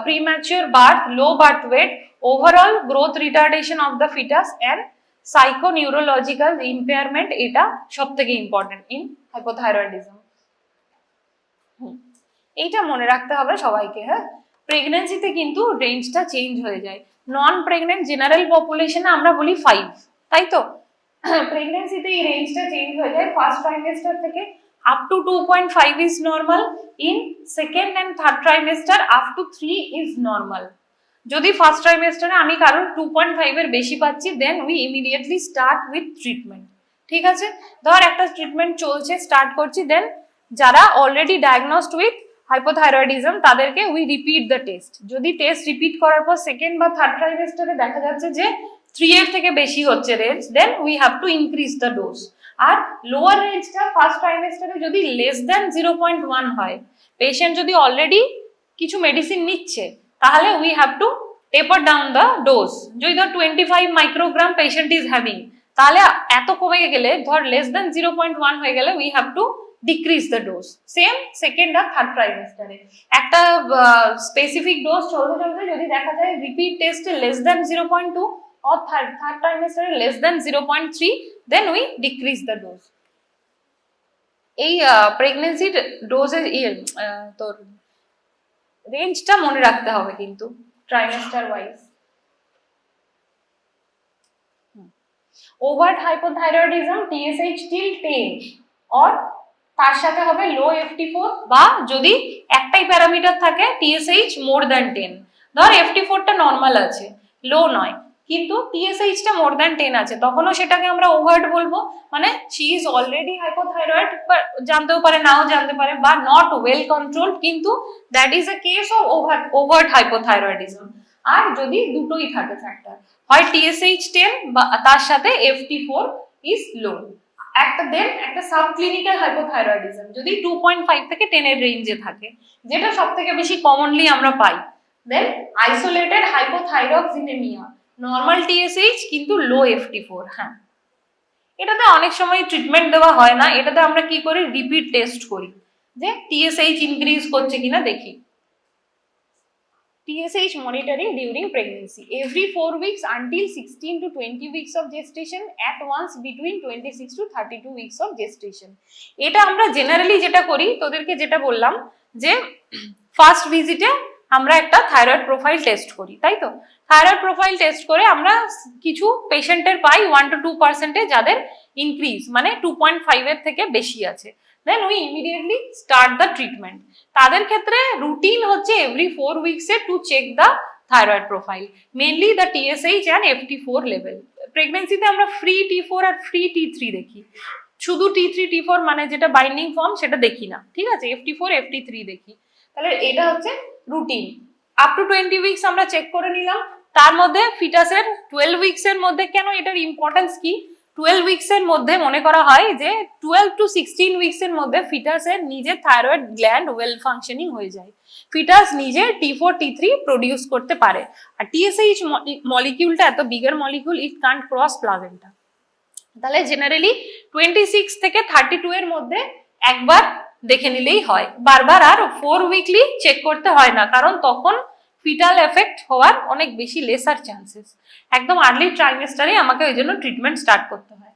premature birth, low birth weight, overall growth retardation of the fetus and psychoneurological impairment, এটা সব থেকে ইম্পর্টেন্ট ইন হাইপোথাইরয়েডিজম। এইটা মনে রাখতে হবে সবাইকে। হ্যাঁ, প্রেগন্যান্সিতে কিন্তু রেঞ্জটা চেঞ্জ হয়ে যায়। নন প্রেগনেন্ট জেনারেল পপুলেশনে আমরা বলি 5, তাই তো। প্রেগন্যান্সিতে এই রেঞ্জটা চেঞ্জ হয়ে যায়, ফার্স্ট ট্রাইমেস্টার থেকে up to 2.5 is normal, in second and third trimester up to 3 is normal. যদি ফার্স্ট ট্রাইমেস্টারে আমি কারোর 2.5 এর বেশি পাচ্ছি, then we immediately start with treatment, ঠিক আছে। ধর একটা ট্রিটমেন্ট চলছে, স্টার্ট করছি, দেন যারা অলরেডি ডায়াগনোসড উইথ হাইপোথাইরয়েডিজম তাদেরকে উই রিপিট দ্য টেস্ট। যদি টেস্ট রিপিট করার পর সেকেন্ড বা থার্ড ট্রাইমেস্টারে দেখা যাচ্ছে যে 3 এর থেকে বেশি হচ্ছে range, then we have to increase the dose. আর লোয়ার রেঞ্জটা ফার্স্ট ট্রাইমেস্টারে যদি লেস দেন 0.1 হয়, পেশেন্ট যদি অলরেডি কিছু মেডিসিন নিচ্ছে, তাহলে we have two taper down the dose. যদি ধর 25 মাইক্রোগ্রাম পেশেন্ট ইজ হ্যাভিং, তাহলে এত কমে গেলে, ধর লেস দেন 0.1 হয়ে গেলে we have to decrease the dose. Same second আর থার্ড ট্রাইমেস্টারে একটা স্পেসিফিক ডোজ চলতে চলতে যদি দেখা যায় রিপিট টেস্টে less than 0.2 or third trimester less than 0.3, then we decrease the dose। এই প্রেগন্যান্সির ডোজের তোর রেঞ্জটা মনে রাখতে হবে কিন্তু trimester wise. Overt hypothyroidism TSH till 10 or তার সাথে হবে লো FT4, বা যদি একটাই প্যারামিটার থাকে TSH more than 10, ধর FT4টা নর্মাল আছে, লো নয়, কিন্তু TSH টা মোর দ্যান 10 আছে, তখনও সেটাকে আমরা ওভার্ট বলবো, মানে শি ইজ অলরেডি হাইপোথাইরয়েড, জানতেও পারে নাও জানতে পারে, বা নট ওয়েল কন্ট্রোলড, কিন্তু that is a case of overt hypothyroidism. আর যদি দুটোই থাকে ফ্যাক্টর, হয় TSH 10 বা তার সাথে FT4 ইজ লো, একটা সাবক্লিনিক্যাল হাইপোথাইরয়েডিজম যদি 2.5 থেকে 10 এর রেঞ্জে থাকে, যেটা সবথেকে বেশি কমনলি আমরা পাই। দেন আইসোলেটেড হাইপোথাইরক্সিনেমিয়া, নরমাল TSH কিন্তু লো FT4। হ্যাঁ, এটাতে অনেক সময় ট্রিটমেন্ট দেওয়া হয় না, এটাতে আমরা কি করি, রিপিট টেস্ট করি যে TSH ইনক্রিজ করছে কিনা দেখি। TSH monitoring during pregnancy every 4 weeks until 16 to 20 weeks of gestation, at once between 26 to 32 weeks of gestation। এটা আমরা জেনারেলি যেটা করি, তোদেরকে যেটা বললাম যে ফার্স্ট ভিজিটে আমরা একটা থাইরয়েড প্রোফাইল টেস্ট করি, তাই তো? থাইরয়েড প্রোফাইল টেস্ট করে আমরা কিছু পেশেন্টের পাই 1 to 2% যাদের ইনক্রিজ, মানে 2.5 এর থেকে বেশি আছে। Then we immediately start the treatment। তাদের ক্ষেত্রে রুটিন হচ্ছে every 4 weeks to check the thyroid profile, mainly the TSH and FT4 level. প্রেগনেন্সিতে আমরা ফ্রি T4 আর ফ্রি T3 দেখি, শুধু T3 T4 মানে যেটা বাইন্ডিং ফর্ম সেটা দেখি না, ঠিক আছে? FT4 FT3 দেখি। তাহলে এটা হচ্ছে রুটিন। আপ টু 20 উইকস আমরা চেক করে নিলাম, তার মধ্যে ফিটাসের 12 উইকস এর মধ্যে, কেন এটার ইম্পর্টেন্স কি, 12 উইকস এর মধ্যে মনে করা হয় যে 12 to 16 উইকস এর মধ্যে ফিটাসের নিজের থাইরয়েড গ্ল্যান্ড ওয়েল ফাংশনিং হয়ে যায়, ফিটাস নিজে T4 T3 প্রডিউস করতে পারে। আর TSH মলিকিউলটা এত bigger molecule, it can't cross placenta. তাহলে জেনারেলি 26 থেকে 32 এর মধ্যে একবার দেখে নিলেই হয়, বারবার আর 4 উইকলি চেক করতে হয় না, কারণ তখন ফিটাল এফেক্ট হওয়ার অনেক বেশি লেসার চান্সেস। একদম আর্লি ট্রাইমেস্টারে আমাকে ওই জন্য ট্রিটমেন্ট স্টার্ট করতে হয়।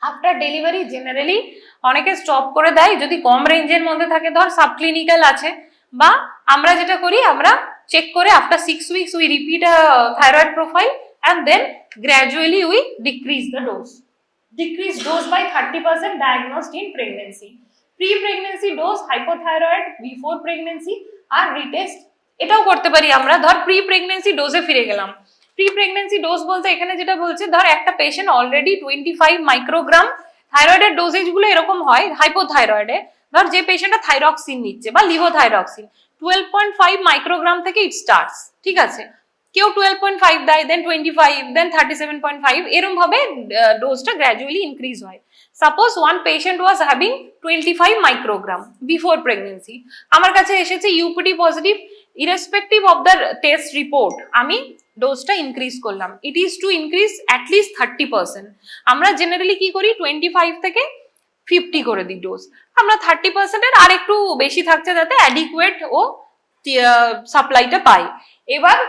আফটার ডেলিভারি জেনারেলি অনেকে স্টপ করে দেয় যদি কম রেঞ্জের মধ্যে থাকে, ধর সাবক্লিনিক্যাল আছে, বা আমরা যেটা করি, আমরা চেক করে after 6 weeks we repeat thyroid profile and then gradually we decrease the dose by 30% diagnosed in pregnancy। Pre-pregnancy dose hypothyroid before pregnancy R retest এটাও করতে পারি আমরা। ধর প্রি প্রেগনেন্সি ডোজে ফিরে গেলাম, প্রি প্রেগনেন্সি ডোজ বলতে এখানে যেটা বলছে, ধর একটা পেশেন্ট অলরেডি 25 মাইক্রোগ্রাম, থাইরয়েডের ডোজেজ গুলো এরকম হয় হাইপোথাইরয়েডে, ধর যে পেশেন্টটা থাইরক্সিন নিচ্ছে বা লিভোথাইরক্সিন 12.5 মাইক্রোগ্রাম থেকে ইট স্টার্টস, ঠিক আছে? কেউ 12.5 দেয়, দেন 25, দেন 37.5, এরকম ভাবে ডোজটা গ্র্যাজুয়ালি ইনক্রিজ হয়। Suppose one patient was having 25 microgram before pregnancy, আমার কাছে এসেছে UPT positive, irrespective of the test report আমি ডোজটা ইনক্রিজ করলাম, it is to increase at least 30%। আমরা জেনারেলি কি করি, 25 থেকে 50 করে দিই ডোজ, আমরা 30% এর আর একটু বেশি থাকছে যাতে অ্যাডিকুয়েট ও সাপ্লাইটা পাই। এবার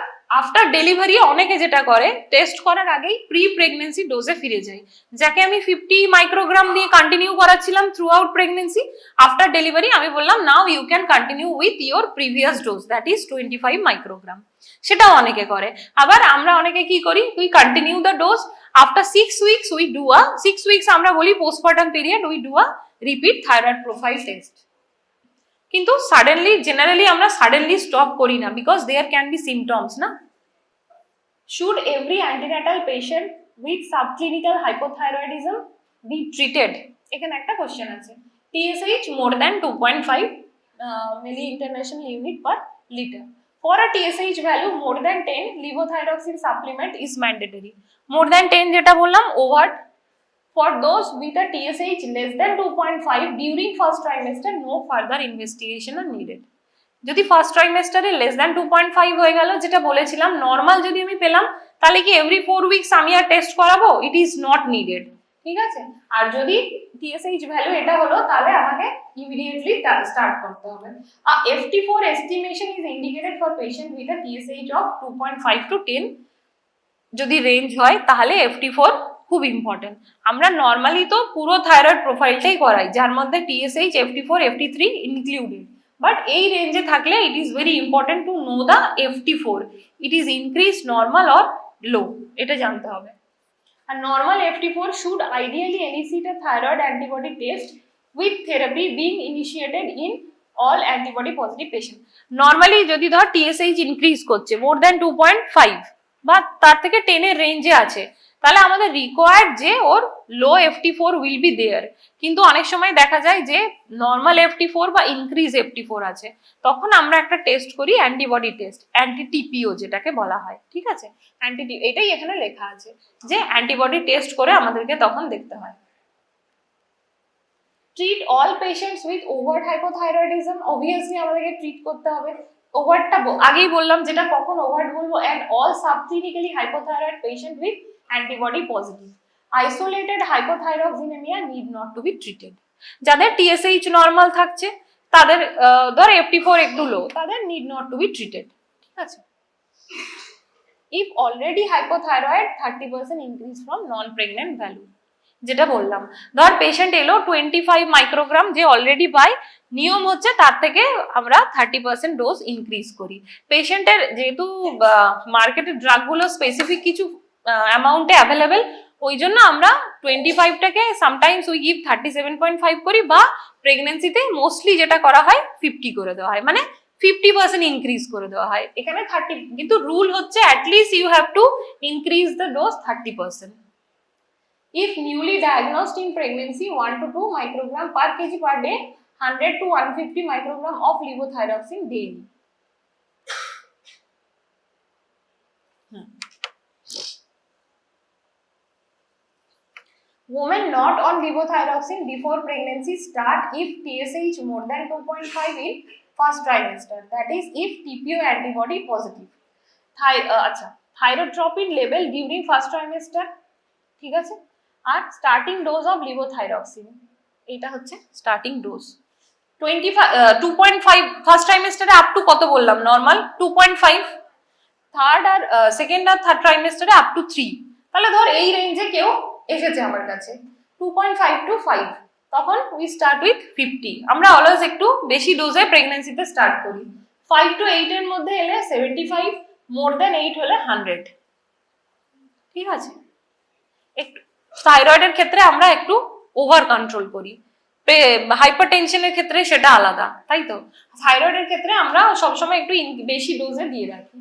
আফটার ডেলিভারি অনেকে যেটা করে, টেস্ট করার আগেই প্রি প্রেগনেন্সি ডোজে ফিরে যায়, যাকে আমি 50 মাইক্রোগ্রাম দিয়ে কন্টিনিউ করাচ্ছিলাম throughout pregnancy, after delivery আমি বললাম now you can continue with your previous dose that is 25 microgram, সেটাও অনেকে করে। আবার আমরা অনেকে কি করি, we continue the dose, after 6 weeks we do 6 weeks আমরা বলি postpartum period, we do repeat thyroid profile test. কিন্তু সাডেনলি জেনারেলি আমরা সাডেনলি স্টপ করি না, because there can be symptoms না। Should every antenatal patient with subclinical hypothyroidism be treated? এখানে একটা question আছে। TSH more than 2.5 milli international unit per liter. For a TSH value more than 10, levothyroxine supplement is mandatory. More than 10 যেটা বললাম overt. For those with a TSH less than 2.5 during first trimester, no further investigation are needed. যদি first ট্রাইমেস্টারে less than 2.5 হয়ে গেল, যেটা বলেছিলাম normal যদি আমি পেলাম, তাহলে কি এভরি 4 উইকস আমি আর টেস্ট করাবো? ইট ইজ নট নিডেড, ঠিক আছে? আর যদি TSH ভ্যালু এটা হলো, তাহলে আমাকে ইমিডিয়েটলি স্টার্ট করতে হবে। FT4 estimation is indicated for patient with a TSH of 2.5 to 10 যদি রেঞ্জ হয়, তাহলে FT4 খুব ইম্পর্টেন্ট। আমরা নর্মালি তো পুরো থাইরয়েড প্রোফাইলটাই করাই, যার মধ্যে TSH, FT4, FT3 included, but এই রেঞ্জে থাকলে it is very important to know the FT4, it is increase, normal or low, এটা জানতে হবে। আর normal FT4 should ideally elicit a thyroid antibody test with therapy being initiated in all antibody positive patient. Normally যদি ধর TSH increase করছে more than 2.5 বা তার থেকে 10 এর রেঞ্জে আছে, তাহলে আমাদের রিকোয়ার্ড যে ওর লো FT4 উইল বি দেয়ার। কিন্তু অনেক সময় দেখা যায় যে নর্মাল FT4 বা ইনক্রিজ FT4 আছে, তখন আমরা একটা টেস্ট করি অ্যান্টিবডি টেস্ট, অ্যান্টি TPO যেটাকে বলা হয়, ঠিক আছে? এটাই এখানে লেখা আছে যে অ্যান্টিবডি টেস্ট করে আমাদেরকে তখন দেখতে হয়। Treat all patients with overt hypothyroidism, obviously আমাদেরকে ট্রিট করতে হবে। ওভার্টটা আগেই বললাম যেটা কখন ওভার্ট বলবো, and all subclinically hypothyroid patient with antibody positive. Isolated hypothyroxinaemia need not to be treated. যাদের TSH নর্মাল থাকছে, তাদের ধর FT4 একটু লো, তাদের need not to be treated, ঠিক আছে? If already hypothyroid 30% increase from non pregnant value, যেটা বললাম ধর পেশেন্ট এলো 25 মাইক্রোগ্রাম, যে অলরেডি পাই, নিয়ম হচ্ছে তার থেকে আমরা 30% ডোজ ইনক্রিজ করি। পেশেন্টের যেহেতু মার্কেটের ড্রাগগুলো স্পেসিফিক কিছু অ্যামাউন্টে অ্যাভেলেবেল, ওই জন্য আমরা 25টাকে সামটাইমস উই গিভ 37.5 করি, বা প্রেগনেন্সিতে মোস্টলি যেটা করা হয় 50 করে দেওয়া হয়, মানে 50% ইনক্রিজ করে দেওয়া হয়। এখানে 30, কিন্তু রুল হচ্ছে at least you have to increase the dose 30%. If newly diagnosed in pregnancy, 1 to 2 microgram per kg per day, 100 to 150 microgram of levothyroxine daily. Women not on levothyroxine before pregnancy start if TSH more than 2.5 in first trimester. That is, if TPO antibody positive. Thyrotropin level during first trimester. ঠিক আছে? আর starting dose of levothyroxine, এটা হচ্ছে starting dose 2.5 first ট্রাইমেস্টারে up to কত বললাম, normal 2.5, third আর second আর থার্ড ট্রাইমেস্টারে আপ টু 3। তাহলে ধর এই রেঞ্জে কেউ এসেছে আমার কাছে 2.5 to 5, তখন উই স্টার্ট উইথ 50। আমরা অলওয়েজ একটু বেশি ডোজে প্রেগন্যান্সিতে স্টার্ট করি। 5 to 8 এর মধ্যে এলে 75, মোর দ্যান 8 হলে 100, ঠিক আছে? একটু থাইরয়েডের ক্ষেত্রে আমরা একটু ওভার কন্ট্রোল করি, হাইপারটেনশনের ক্ষেত্রে সেটা আলাদা, তাই তো? থাইরয়েডের ক্ষেত্রে আমরা সবসময় একটু বেশি ডোজে দিয়ে রাখি।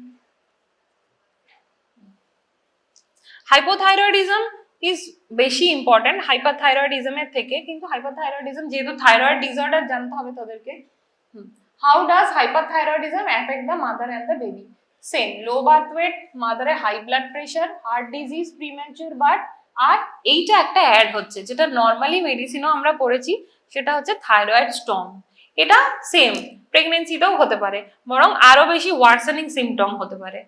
হাইপোথাইরয়েডিজম ইজ বেশি ইম্পর্টেন্ট হাইপারথাইরয়েডিজমের থেকে, কিন্তু হাইপারথাইরয়েডিজম যেহেতু থাইরয়েড ডিসঅর্ডার জানতে হবে তোদেরকে। How does hyperthyroidism affect the mother and the baby? Same, low birth weight, মাদারে high blood pressure, heart disease, premature birth, আর এইটা একটা অ্যাড হচ্ছে যেটা নর্মালি মেডিসিনও আমরা পড়েছি, সেটা হচ্ছে থাইরয়েড স্টর্ম। এটা সেম প্রেগনেন্সিতেও হতে পারে, বরং আরো বেশি ওয়ার্সেনিং সিমটম হতে পারে।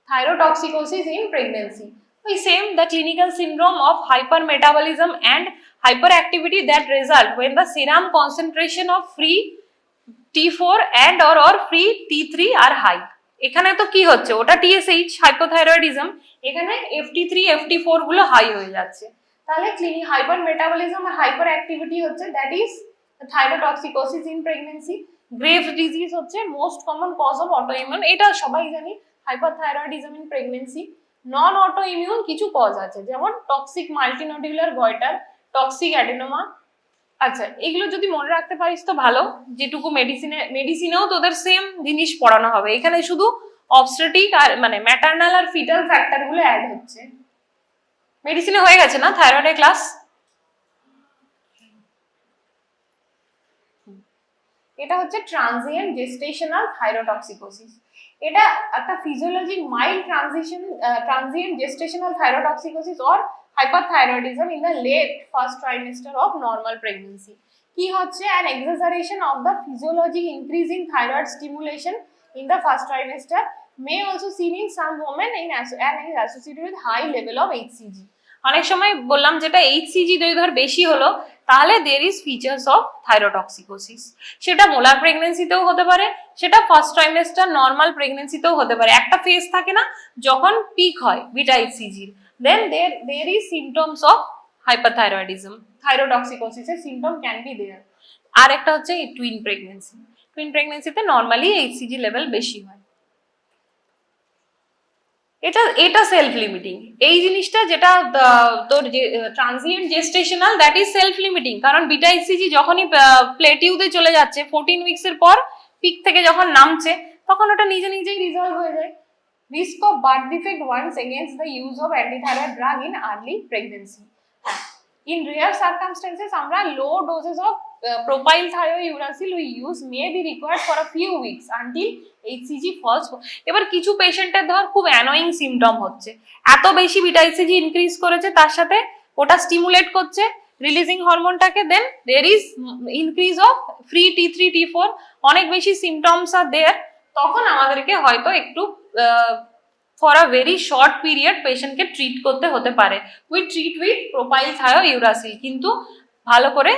Thyrotoxicosis in pregnancy. We same, the clinical syndrome of hypermetabolism and hyperactivity that result when the serum concentration of free T4 and or free T3 are high. এখানে তো কি হচ্ছে, ওটা TSH হাইপোথাইরয়েডিজম, এখানে FT3 FT4 গুলো high হয়ে যাচ্ছে, তাহলে হাইপারমেটাবলিজম আর হাইপার অ্যাক্টিভিটি হচ্ছে, that is thyrotoxicosis in pregnancy. Graves' disease হচ্ছে most common cause of autoimmune, এটা সবাই জানি, hyperthyroidism in pregnancy. Non autoimmune কিছু কজ আছে, যেমন toxic multinodular goitre, toxic adenoma. আচ্ছা, এগুলো যদি মনে রাখতে পারিস তো ভালো, যেটুকু মেডিসিনেও তোদের সেম জিনিস পড়ানো হবে, এখানে শুধু অবস্টেটিক আর মানে ম্যাটারনাল আর ফিটাল ফ্যাক্টর গুলো অ্যাড হচ্ছে। মেডিসিনে হয়ে গেছে না থাইরয়েডের ক্লাস? এটা হচ্ছে ট্রানজিয়েন্ট জেস্টেশনাল থাইরোটক্সিকোসিস। এটা একটা physiologic mild transient gestational thyrotoxicosis or hyperthyroidism in the late first trimester of normal pregnancy. কি হচ্ছে, an exaggeration of the physiologic increase in thyroid stimulation in the first trimester may also seen in some women and is associated with high level of HCG. অনেক সময় বললাম যেটা HCG যদি ধর বেশি হলো, তাহলে there is features of thyrotoxicosis. সেটা মোলার প্রেগন্যান্সিতেও হতে পারে, সেটা ফার্স্ট ট্রাইমেস্টার নর্মাল প্রেগন্যান্সিতেও হতে পারে। একটা ফেজ থাকে না যখন পিক হয় beta HCG, then there is symptoms of hyperthyroidism, thyrotoxicosis এর symptom can be there. আর একটা হচ্ছে টুইন প্রেগন্যান্সিতে নর্মালি HCG লেভেল বেশি হয়। এটা এটা সেলফ লিমিটিং। এই জিনিসটা যেটা তোর transient gestational, that is self limiting. কারণ বিটা ইসিজি যখনই প্লেটিউতে চলে যাচ্ছে 14 উইকস এর পর পিক থেকে যখন নামছে তখন ওটা নিজে নিজেই রিজলভ হয়ে যায়। Risk of birth defect warns against the use of antithyroid drug in early pregnancy. In rare circumstances, আমরা low doses of propylthiouracil we use may be required for a few weeks until HCG falls. এবার কিছু পেশেন্টের ধর খুব annoying symptom হচ্ছে, এত বেশি beta ECG increase করেছে, তার সাথে ওটা স্টিমুলেট করছে রিলিজিং হরমোনটাকে, then there is increase of free T3 T4, অনেক বেশি সিমটমস আর দেয়ার, তখন আমাদেরকে হয়তো একটু for a very short period পেশেন্টকে ট্রিট করতে হতে পারে। উই ট্রিট উইথ প্রোপাইলথায়োইউরাসিল, কিন্তু ভালো করে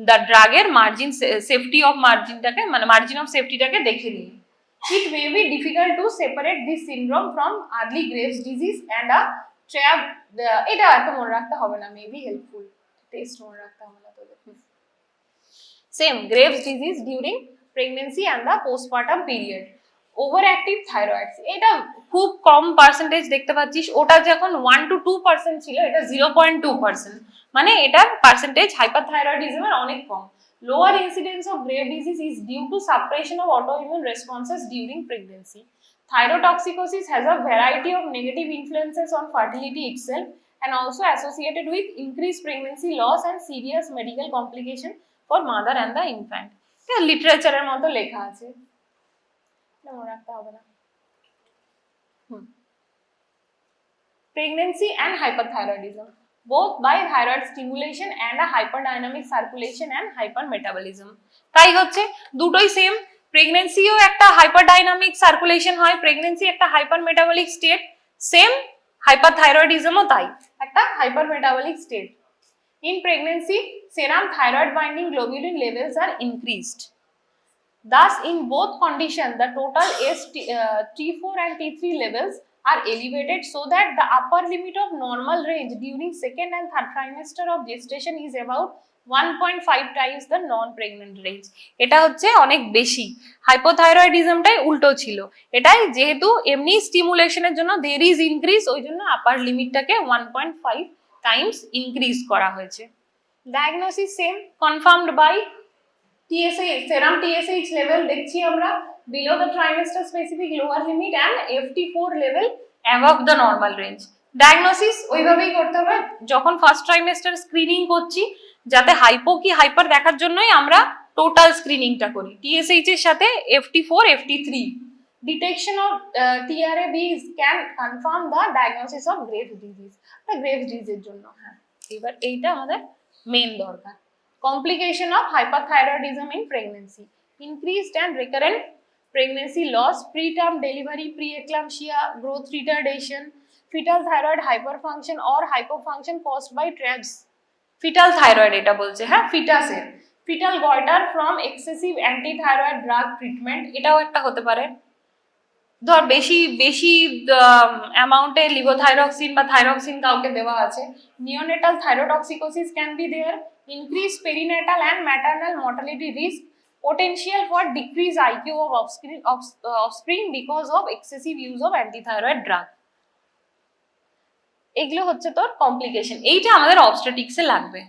দ্য ড্রাগের মার্জিন সেফটি অফ মার্জিনটাকে, মানে মার্জিন অফ সেফটিটাকে দেখে নিই। It may be difficult to separate this syndrome from early Graves' disease and a trap. এটা এত মনে রাখতে হবে না, মে বি হেল্পফুল, টেস্ট মনে রাখতে হবে না তোদের। সেম Graves' disease during pregnancy and the postpartum period. Overactive thyroid, এটা খুব কম পার্সেন্টেজ দেখতে পাচ্ছিস, ওটা যখন 1 to 2% ছিল, এটা 0.2%, মানে এটার পার্সেন্টেজ হাইপারথাইরয়েডিজমের অনেক কম। Lower incidence of Grave disease is due to suppression of autoimmune responses during pregnancy. Thyrotoxicosis has a variety of negative influences on fertility itself and also associated with increased pregnancy loss and serious medical complication for mother and the infant. এটা লিটারেচারের মতো লেখা আছে, মনে রাখতে হবে না। Pregnancy and hyperthyroidism, both by thyroid stimulation and a hyperdynamic circulation and hypermetabolism. তাই হচ্ছে দুটোই সেম, প্রেগনেন্সিও একটা হাইপারডাইনামিক সার্কুলেশন হয়, প্রেগনেন্সি একটা হাইপারমেটাবলিক স্টেট, সেম হাইপারথাইরয়েডিজমও তাই একটা হাইপারমেটাবলিক state. In pregnancy, serum thyroid binding globulin levels are increased. Thus, in both conditions, the total T4 and T3 levels are elevated so that the upper limit of normal range during second and third trimester of gestation is about 1.5 times the non-pregnant range. এটা হচ্ছে অনেক বেশি, হাইপোথাইরয়েডিজমটাই উল্টো ছিল, এটাই যেহেতু এমনি স্টিমুলেশনের জন্য there is increase, ওই জন্য আপার লিমিটটাকে 1.5 টাইমস ইনক্রিজ করা হয়েছে। Diagnosis same, confirmed by TSH, serum TSH level দেখছি আমরা below the trimester specific lower limit and FT4 level above the normal range. Diagnosis ওইভাবেই করতে হবে, যখন ফার্স্ট ট্রাইমেস্টার স্ক্রিনিং করছি যাতে হাইপো কি হাইপার দেখার জন্যই আমরা টোটাল স্ক্রিনিংটা করি, TSH এর সাথে FT4 FT3. Detection of TRAB can confirm the diagnosis of Graves' disease, the Graves' disease এর জন্য। হ্যাঁ, এবার এইটা আমাদের মেইন দরকার। Complication of hyperthyroidism in pregnancy, increased and recurrent pregnancy loss, preterm delivery, preeclampsia, growth retardation, fetal thyroid hyperfunction or hypofunction caused by TRABs. Fetal thyroid এটা বলছে, হ্যাঁ ফিটাসের, fetal goiter from excessive antithyroid drug treatment, এটাও একটা হতে পারে। ধর বেশি অ্যামাউন্টে levothyroxine বা থাইরক্সিন কাউকে দেওয়া আছে। Neonatal thyrotoxicosis can be there, increased perinatal and maternal mortality risk, potential for decreased IQ of offspring because of excessive use of antithyroid drug. এগুলো হচ্ছে তোর কমপ্লিকেশন, এইটা আমাদের অবস্টেটিক্সে লাগবে।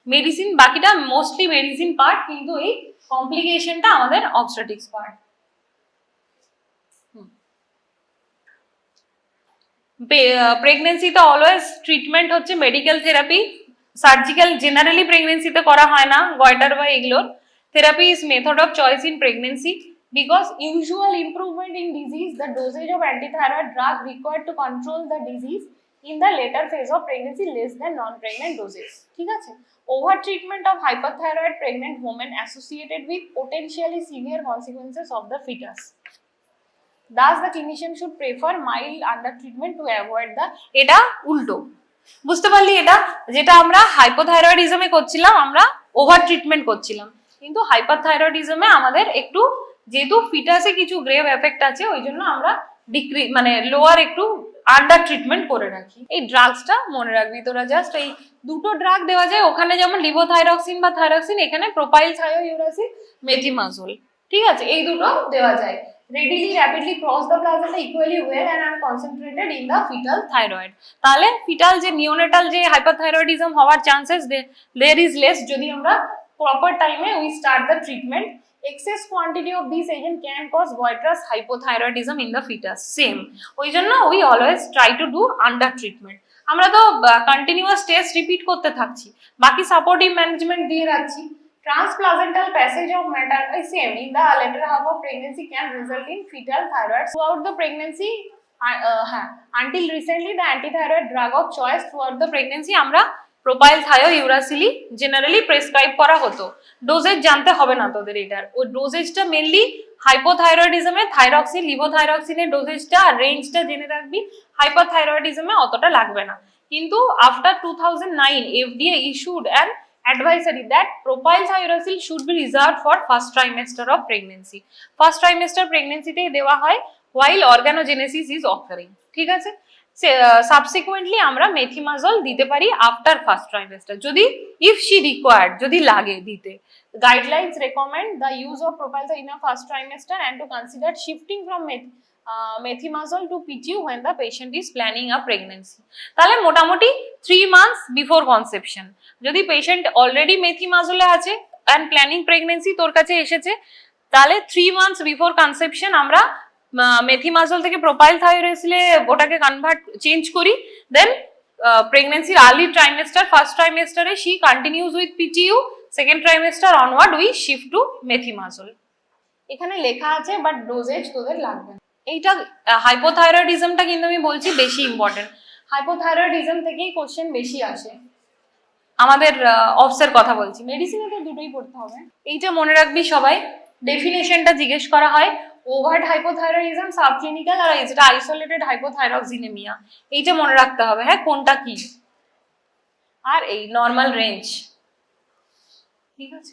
মেডিসিন বাকিটা মোস্টলি মেডিসিন পার্ট, কিন্তু এই কমপ্লিকেশনটা আমাদের অবস্টেটিক্স পার্ট। প্রেগনেন্সিতে অলওয়েজ ট্রিটমেন্ট হচ্ছে মেডিকেল থেরাপি, সার্জিক্যাল জেনারেলি প্রেগনেন্সিতে করা হয় না, গয়টার বা এগুলোর। Therapy is method of choice in pregnancy because usual improvement in disease, the dosage of antithyroid drug required to control the disease in the later phase of pregnancy less than non-pregnant doses. ঠিক আছে, over treatment of hyperthyroid pregnant women associated with potentially severe consequences of the fetus. Thus the clinician should prefer mild under treatment to avoid the, এটা উল্টো, বুঝতে পারলি? এটা যেটা আমরা হাইপোথাইরয়েডিজমে করছিলাম, আমরা ওভার ট্রিটমেন্ট করছিলাম, কিন্তু হাইপারথাইরয়েডিজমে আমাদের একটু যেহেতু ফিটাসে কিছু গ্রেভ এফেক্ট আছে, ওই জন্য আমরা মানে লোয়ার একটু আন্ডার ট্রিটমেন্ট করে রাখি। এই ড্রাগসটা মনে রাখবি তোরা, জাস্ট এই দুটো ড্রাগ দেওয়া যায়, ওখানে যেমন লিভোথাইরক্সিন বা থাইরক্সিন, এখানে প্রোপাইলথায়োইউরাসিল, মেথিমাজোল, ঠিক আছে, এই দুটো দেওয়া যায়। readily rapidly cross the placenta equally well and are concentrated in the fetal thyroid. তাহলে fetal যে neonatal যে hyperthyroidism হওয়ার chances there is less যদি আমরা proper time we start the treatment. Excess quantity of this agent can cause goitrous hypothyroidism in the fetus. Same. ওই জন্য we always try to do under treatment. আমরা তো continuous test repeat করতে থাকছি, বাকি supportive management দিয়ে রাখছি। Transplacental passage of matter is same in the latter half of pregnancy can result in fetal thyroid throughout the pregnancy. Until recently the antithyroid drug of choice throughout the pregnancy আমরা propyl থায়োইউরাসিলি generally prescribe করা হতো। Dosage জানতে হবে না তোদের এটার, ওই ডোজেজটা mainly হাইপোথাইরয়েডিজমে thyroxine লিভোথাইরক্সিনের ডোজেজটা আর রেঞ্জটা জেনে রাখবি, হাইপারথাইরয়েডিজমে অতটা লাগবে না। কিন্তু after 2009 FDA issued an advisory that propyl thiouracil should be reserved for first trimester of pregnancy. First trimester pregnancy তেই দেওয়া হয় while organogenesis is occurring, ঠিক আছে। সাবসিকুয়েন্টলি আমরা মেথিমাজল দিতে পারি আফটার ফার্স্ট ট্রাইমেস্টার যদি ইফ শি রিকোয়ার্ড, যদি লাগে দিতে। Guidelines recommend the use of propyl in a first trimester and to consider shifting from methimazole to PTU when the patient is planning a pregnancy. তাহলে মোটামুটি 3 months before conception যদি patient already মেথিমাজলে আছে and planning pregnancy তোর কাছে এসেছে, তাহলে 3 months before conception আমরা মেথিমাজল থেকে প্রোপাইল থায়োরেসিলে ওটাকে চেঞ্জ করি। দেন প্রেগনেন্সির আর্লি ট্রাইমেস্টার ফার্স্ট ট্রাইমেস্টারে she continues with PTU, second trimester onward we shift to methimazole. এখানে লেখা আছে বাট ডোজেজ তোদের লাগবে না। এইটা হাইপোথাইরয়েডিজমটা কিন্তু আমি বলছি বেশি ইম্পর্টেন্ট, হাইপোথাইরয়েডিজম থেকেই কোশ্চেন বেশি আসে। আমাদের অফসের কথা বলছি, মেডিসিনে তো দুটোই পড়তে হবে। এইটা মনে রাখবি সবাই, ডেফিনেশনটা জিজ্ঞেস করা হয় ওভার্ট হাইপোথাইরয়েডিজম, সাবক্লিনিক্যাল আর যেটা আইসোলেটেড হাইপোথাইরক্সিনেমিয়া, এইটা মনে রাখতে হবে। হ্যাঁ, কোনটা কি, আর এই নর্মাল রেঞ্জ, ঠিক আছে।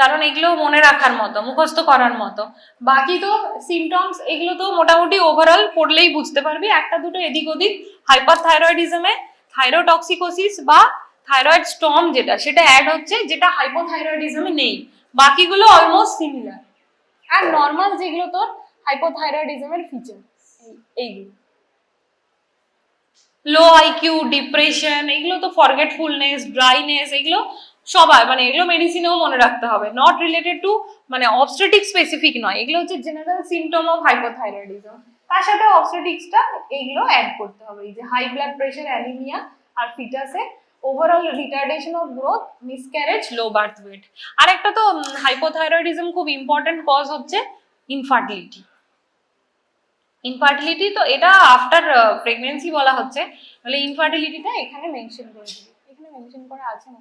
কারণ এগুলো মনে রাখার মতো, মুখস্থ করার মতো। বাকি তো সিমটমস এগুলো তো মোটামুটি ওভারঅল পড়লেই বুঝতে পারবি। একটা দুটো এদিক ওদিক হাইপারথাইরয়েডিজমে থাইরোটক্সিকোসিস বা থাইরয়েড স্টর্ম যেটা সেটা অ্যাড হচ্ছে, যেটা হাইপোথাইরয়েডিজমে নেই। বাকিগুলো অলমোস্ট সিমিলার। আর নর্মাল যেগুলো তোর হাইপোথাইরয়েডিজমের ফিচার এইগুলো, লো আইকিউ, ডিপ্রেশন, এগুলো তো ফরগেটফুলনেস, ড্রাইনেস, এগুলো সবাই মানে এগুলো মেডিসিনেও মনে রাখতে হবে, নট রিলেটেড টু মানে অবস্টেটিক স্পেসিফিক নয়, এগুলো হচ্ছে জেনারেল সিমটম অফ হাইপোথাইরয়েডিজম। তার সাথে অবস্টেটিক্সটা এইগুলো অ্যাড করতে হবে, এই যে হাই ব্লাড প্রেশার, অ্যানিমিয়া আর ফিটাসে overall retardation of growth, miscarriage, low birth weight. আর একটা তো হাইপোথাইরয়েডিজম খুব ইম্পর্টেন্ট কজ হচ্ছে ইনফার্টিলিটি। ইনফার্টিলিটি তো এটা আফটার প্রেগনেন্সি বলা হচ্ছে, তাহলে ইনফার্টিলিটিটা এখানে মেনশন করে দিবি, এখানে মেনশন করা আছে না।